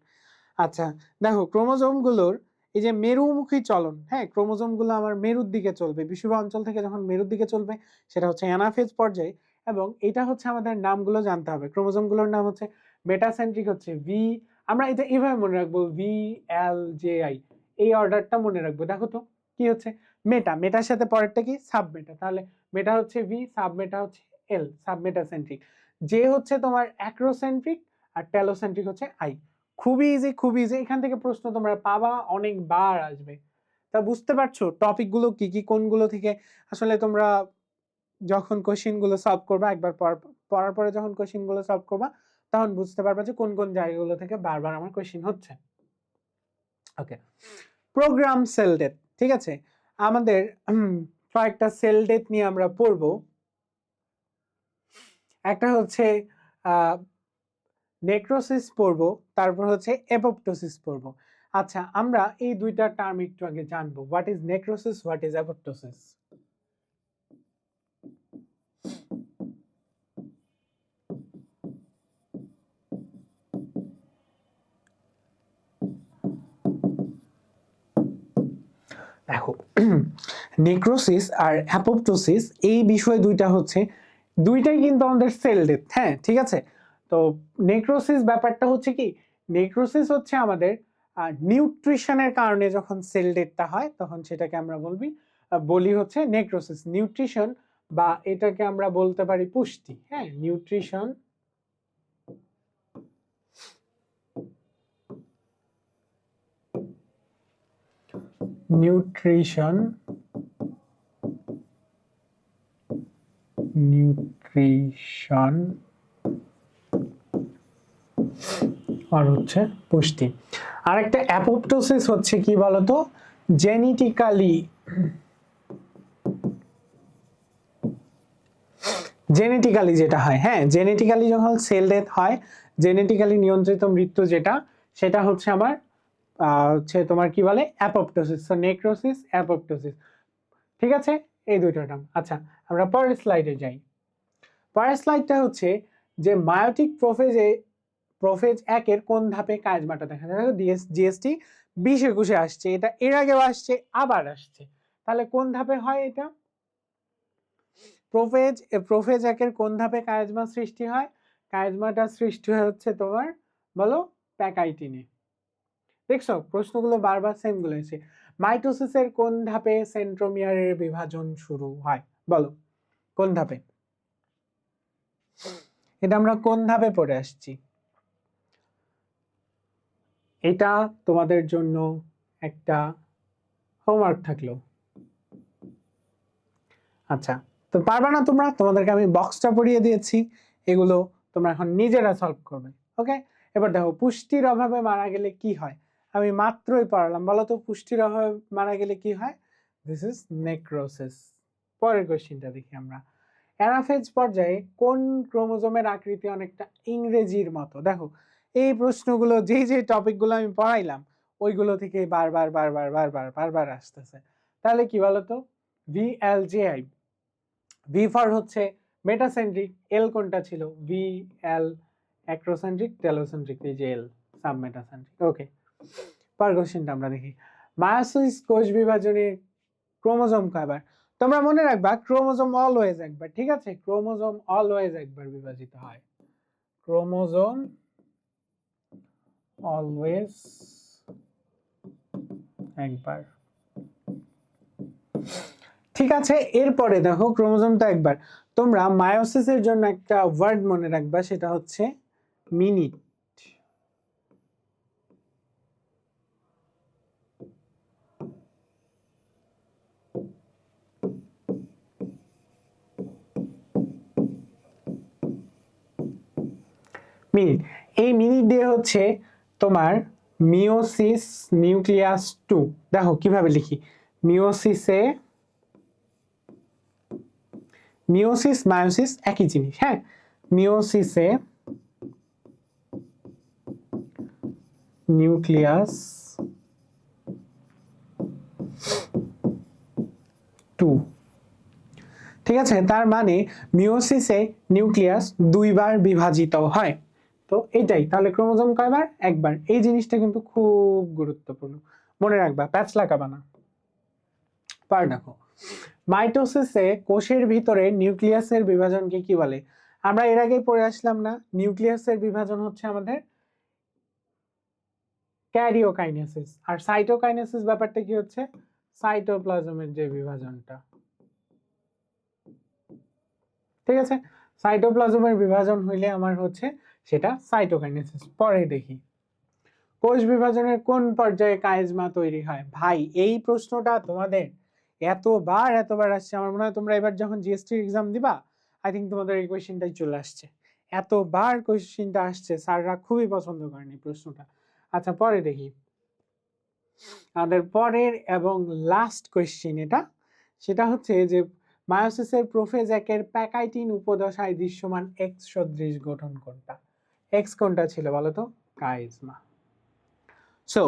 আচ্ছা দেখো ক্রোমোজোম গুলোর এই যে মেরুমুখী চলন, হ্যাঁ ক্রোমোজোম গুলো আমার মেরুর দিকে চলবে, বিষুব অঞ্চল থেকে যখন মেরুর দিকে চলবে সেটা হচ্ছে অ্যানাফেজ পর্যায়ে। এবং এটা হচ্ছে আমাদের নামগুলো জানতে হবে, ক্রোমোজোম গুলোর নাম হচ্ছে মেটাসেন্ট্রিক হচ্ছে ভি, আমরা এটা এভাবে মনে রাখবো ভি এল জে আই, এই অর্ডারটা মনে রাখবো। দেখো তো কি হচ্ছে, মেটা, মেটার সাথে পরেরটা কি? সাবমেটা। তাহলে মেটা হচ্ছে ভি, সাবমেটা হচ্ছে এল, সাবমেটাসেন্ট্রিক। যে হচ্ছে তোমার অ্যাক্রোসেন্ট্রিক আর টেলোসেন্ট্রিক হচ্ছে আই। খুবই ইজি, খুবই ইজি, এখান থেকে প্রশ্ন তোমরা পাবা, অনেকবার আসবে। তা বুঝতে পারছো টপিক গুলো কি কি, কোনগুলো থেকে আসলে তোমরা যখন কোশ্চেন গুলো সলভ করবা, একবার পড়ার পরে যখন কোশ্চেন গুলো সলভ করবা তখন বুঝতে পারবা যে কোন কোন জায়গাগুলো থেকে বারবার আমার কোশ্চেন হচ্ছে। ওকে, প্রোগ্রাম সেল ডেথ। ঠিক আছে, আমাদের কয়েকটা সেল ডেথ নিয়ে আমরা পড়বো। একটা হচ্ছে নেক্রোসিস পড়বো, তারপর হচ্ছে অ্যাপোপ্টোসিস পড়বো। আচ্ছা আমরা এই দুইটা টার্ম একটু আগে জানবো, what is necrosis, what is apoptosis. দেখো নেক্রোসিস আর অ্যাপোপ্টোসিস এই বিষয় দুইটা হচ্ছে, দুইটাই কিন্তু আমাদের সেল ডেথ। হ্যাঁ ঠিক আছে, তো নেক্রোসিস ব্যাপারটা হচ্ছে কি, নেক্রোসিস হচ্ছে আমাদের নিউট্রিশনের কারণে যখন সেল ডেথটা হয় তখন সেটাকে আমরা বলি হচ্ছে নেক্রোসিস। নিউট্রিশন বা এটাকে আমরা বলতে পারি পুষ্টি। হ্যাঁ নিউট্রিশন, নিউট্রিশন, নিউট্রিশন আর হচ্ছে পুষ্টি। আরেকটা অ্যাপোপ্টোসিস হচ্ছে কি বলতো, জেনেটিক্যালি, জেনেটিক্যালি যেটা হয়, হ্যাঁ জেনেটিক্যালি যখন সেল ডেথ হয়, জেনেটিক্যালি নিয়ন্ত্রিত মৃত্যু যেটা, সেটা হচ্ছে আমার হচ্ছে তোমার কি বলে অ্যাপোপ্টোসিস। So necrosis, apoptosis. ঠিক আছে, এই দুইটা টার্ম। আচ্ছা আমরা পরের স্লাইডে যাই। পরের স্লাইডটা হচ্ছে যে মায়োটিক প্রোফেজ 1 এর কোন ধাপে কাইজমাটা দেখা যায়? জিএসটি 20-21 আসছে, এটা এর আগেও আসছে, আবার আসছে, তাহলে কোন ধাপে হয় এটা? প্রোফেজ 1 এর কোন ধাপে কাইজমা সৃষ্টি হয়? কাইজমাটা সৃষ্টি হচ্ছে তোমার, বলো, প্যাকাইটিনে। দেখছো প্রশ্নগুলো বারবার সেম গুলো এসে। মাইটোসিসের কোন ধাপে সেন্ট্রোমিয়ারের বিভাজন শুরু হয়? বলো কোন ধাপে? এটা আমরা কোন ধাপে পড়ে আসছি? এটা তোমাদের জন্য একটা হোমওয়ার্ক থাকলো। আচ্ছা, তো পারবা না তোমরা? তোমাদেরকে আমি বক্সটা পড়িয়ে দিয়েছি, এগুলো তোমরা এখন নিজেরা সলভ করবে। ওকে, এবার দেখো পুষ্টির অভাবে মারা গেলে কি হয়? আমি মাত্রই পড়ালাম, বলো তো পুষ্টির অভাবে মারা গেলে কি হয়? This is necrosis. পরের কোশ্চেনটা দেখি আমরা। অ্যানাফেজ পর্যায়ে কোন ক্রোমোজোমের আকৃতি অনেকটা ইংরেজির মতো? দেখো এই প্রশ্নগুলো যে টপিকগুলো আমি পড়াইলাম ওইগুলো থেকে বারবার বারবার বারবার বারবার আসতেছে। তাহলে কি বলতো? VLJI, ভি ফর হচ্ছে মেটাসেন্ট্রিক, এল কোনটা ছিল? VL অ্যাক্রোসেন্ট্রিক, টেলোসেন্ট্রিক, এই যে এল সাবমেটাসেন্ট্রিক। ওকে, পরের কোশ্চেনটা আমরা দেখি। মায়োসিস কোষ বিভাজনের ক্রোমোজোম কয়বার? তোমরা মনে রাখবা ক্রোমোজোম অলওয়েজ একবার, ঠিক আছে? ক্রোমোজোম অলওয়েজ একবার বিভাজিত হয়। ক্রোমোজোম অলওয়েজ একবার, ঠিক আছে? এরপরে দেখো ক্রোমোজোমটা একবার, তোমরা মায়োসিসের জন্য একটা ওয়ার্ড মনে রাখবা, সেটা হচ্ছে মিনিট। মিনিট, এই মিনিট দিয়ে হচ্ছে তোমার মিওসিস নিউক্লিয়াস 2। দেখো কিভাবে লিখি, মিওসিসে, মিওসিস মায়োসিস একই জিনিস, হ্যাঁ? মিওসিসে নিউক্লিয়াস 2, ঠিক আছে? তার মানে মিওসিসে নিউক্লিয়াস 2বার বিভাজিত হয়। তো এটাই, তাহলে ক্রোমোজোম কয়বার? একবার। এই জিনিসটা কিন্তু খুব গুরুত্বপূর্ণ, মনে রাখবা, প্যাচ লাগাবা না। পার দেখো, মাইটোসিসে কোষের ভিতরে নিউক্লিয়াসের বিভাজনকে কি বলে? আমরা এর আগেই পড়ে আসলাম না, নিউক্লিয়াসের বিভাজন হচ্ছে আমাদের ক্যারিওকাইনেসিস, আর সাইটোকাইনেসিস ব্যাপারটা কি হচ্ছে? সাইটোপ্লাজমের যে বিভাজনটা, ঠিক আছে? সাইটোপ্লাজমের বিভাজন হইলে আমার হচ্ছে সেটা সাইটোকাইনেসিস। পরে দেখি, কোষ বিভাজনের কোন পর্যায়ে কাইজমা তৈরি হয়? ভাই এই প্রশ্নটা তোমাদের এতবার আসছে, আমার মনে হয় তোমরা এবার যখন জিএসটি এক্সাম দিবা, আই থিঙ্ক তোমাদের এই কোয়েশ্চেনটাই চলে আসছে। এতবার কোয়েশ্চেনটা আসছে, স্যাররা খুবই পছন্দ করেন এই প্রশ্নটা। আচ্ছা পরে দেখি, আমাদের পরের এবং লাস্ট কোয়েশ্চেন এটা, সেটা হচ্ছে যে মায়োসিসের প্রোফেজ 1 এর প্যাকাইটিন উপদশায় দৃশ্যমান এক্স সদৃশ গঠন কোনটা? এক্স কোনটা ছিল বলো তো? কাইজমা। সো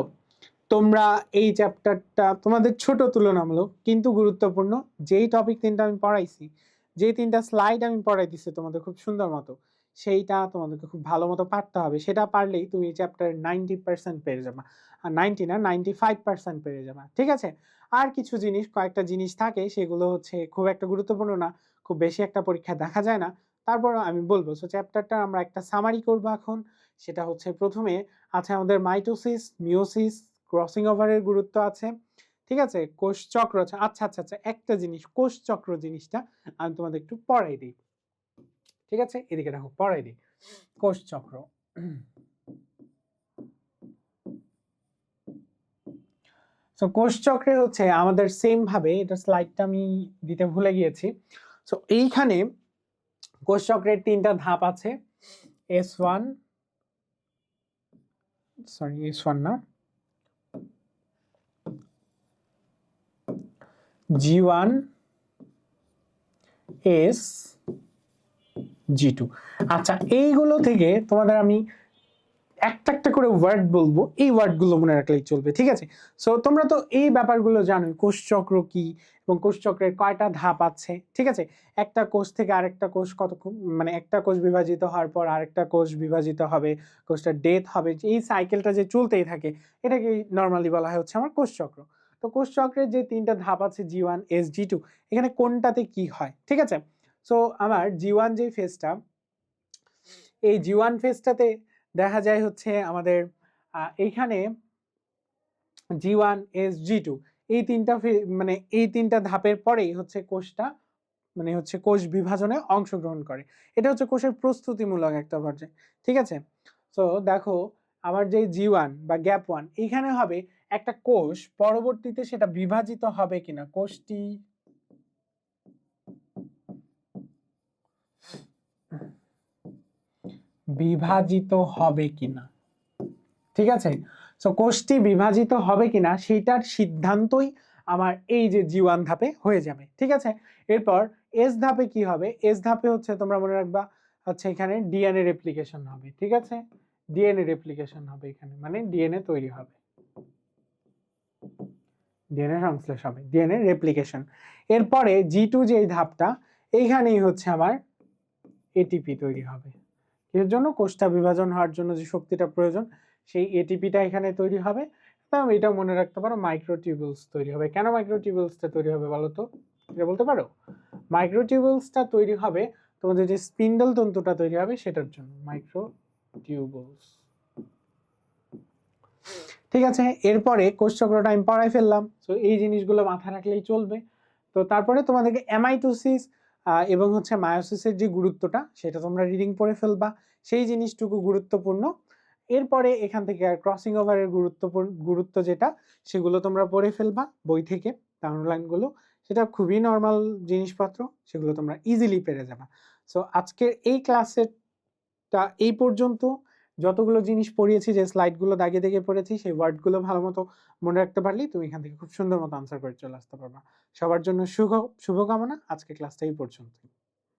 তোমরা এই চ্যাপ্টারটা তোমাদের ছোট তুলনামূলক কিন্তু গুরুত্বপূর্ণ, যেই টপিক 3টা আমি পড়াইছি, যে 3টা স্লাইড আমি পড়াই দিচ্ছি তোমাদের খুব সুন্দর মতো, সেইটা তোমাদেরকে খুব ভালো মতো পারতে হবে। সেটা পারলেই তুমি চ্যাপ্টার 90% পেয়ে যাবে, আর 90 না 95% পেয়ে যাবে, ঠিক আছে? আর কিছু জিনিস, কয়েকটা জিনিস থাকে, সেগুলো হচ্ছে খুব একটা গুরুত্বপূর্ণ না, খুব বেশি একটা পরীক্ষায় দেখা যায় না, তারপর আমি বলবো। সো চ্যাপ্টারটা আমরা একটা সামারি করবো এখন। সেটা হচ্ছে প্রথমে আছে আমাদের মাইটোসিস, মিওসিস, ক্রসিং ওভারের গুরুত্ব আছে, ঠিক আছে? কোষ চক্র আছে। আচ্ছা আচ্ছা আচ্ছা, একটা জিনিস, কোষ চক্র জিনিসটা আমি তোমাদের একটু পড়াই দিই, ঠিক আছে? এদিকে দেখো, পড়াই দিই কোষ চক্র। সো কোষ চক্রে হচ্ছে আমাদের সেম ভাবে, এটা স্লাইডটা আমি দিতে ভুলে গিয়েছি। সো এইখানে কোষ চক্রের 3টা ধাপ আছে, S1, সরি S1 না, G1, S, G2। আচ্ছা এইগুলো থেকে তোমাদের আমি একটা একটা করে ওয়ার্ড বলবো, এই ওয়ার্ডগুলো মনে রাখলেই চলবে, ঠিক আছে? সো তোমরা তো এই ব্যাপারগুলো জানোই, কোষচক্র কি এবং কোষচক্রের কয়টা ধাপ আছে, ঠিক আছে? একটা কোষ থেকে আরেকটা কোষ মানে একটা কোষ বিভাজিত হওয়ার পর আরেকটা কোষ বিভাজিত হবে, কোষটা ডেথ হবে, এই সাইকেলটা যে চলতেই থাকে, এটাকে নর্মালি বলা হয় হচ্ছে আমার কোষচক্র। তো কোষচক্রের যে তিনটা ধাপ আছে G1 S G2, এখানে কোনটাতে কি হয়, ঠিক আছে? সো আমার G1 যে ফেজটা, এই G1 ফেজটাতে দেখা যায় হচ্ছে আমাদের এইখানে G1 S G2 এই তিনটা মানে এই তিনটা ধাপের পরেই হচ্ছে কোষটা মানে হচ্ছে কোষ বিভাজনে অংশগ্রহণ করে। এটা হচ্ছে কোষের প্রস্তুতিমূলক একটা পর্যায়, ঠিক আছে? তো দেখো আমার যে G1 বা গ্যাপ 1 এখানে হবে একটা কোষ পরবর্তীতে সেটা বিভাজিত হবে কিনা, কোষটি বিভাজিত হবে কিনা, ঠিক আছে? সো কোষটি বিভাজিত হবে কিনা সেইটার সিদ্ধান্তই আমার এই যে G1 ধাপে হয়ে যাবে, ঠিক আছে? এরপর এস ধাপে কি হবে? এস ধাপে হচ্ছে তোমরা মনে রাখবা হচ্ছে এখানে ডিএনএ রেপ্লিকেশন হবে, ঠিক আছে? ডিএনএ রেপ্লিকেশন হবে এখানে, মানে ডিএনএ তৈরি হবে, ডিএনএ সংশ্লেষ হবে, ডিএনএ রেপ্লিকেশন। এরপরে G2 যে এই ধাপটা, এইখানেই হচ্ছে আমার এটিপি তৈরি হবে। এর জন্য কোষটা বিভাজন হওয়ার জন্য যে শক্তিটা প্রয়োজন, সেই এটিপিটা এখানে তৈরি হবে। তাহলে এটাও মনে রাখতে পারো, মাইক্রোটিউবুলস তৈরি হবে। কেন মাইক্রোটিউবুলসটা তৈরি হবে বলো তো, এটা বলতে পারো? মাইক্রোটিউবুলসটা তৈরি হবে তোমাদের যে স্পিন্ডল তন্তুটা তৈরি হবে সেটার জন্য, মাইক্রোটিউবুলস, ঠিক আছে? এরপরে কোষচক্রটা আমি পড়াই ফেললাম, তো এই জিনিসগুলো মাথায় রাখলেই চলবে। তো তারপরে তোমাদেরকে অ্যামাইটোসিস এবং হচ্ছে মায়োসিসের যে গুরুত্বটা সেটা তোমরা রিডিং পড়ে ফেলবা, সেই জিনিসটুকু গুরুত্বপূর্ণ। এরপরে এখান থেকে আর ক্রসিং ওভারের গুরুত্ব যেটা, সেগুলো তোমরা পড়ে ফেলবা বই থেকে, লাইনগুলো, সেটা খুবই নর্মাল জিনিসপত্র, সেগুলো তোমরা ইজিলি পেরে যাবা। সো আজকের এই ক্লাসেরটা এই পর্যন্ত। যতগুলো জিনিস পড়িয়েছি, যে স্লাইডগুলো দাগিয়ে দাগিয়ে পড়েছি, সেই ওয়ার্ডগুলো ভালো মতো মনে রাখতে পারলেই তুমি এখান থেকে খুব সুন্দর মতো আনসার করে চলে আসতে পারবা। সবার জন্য শুভকামনা। আজকে ক্লাসটা এই পর্যন্ত।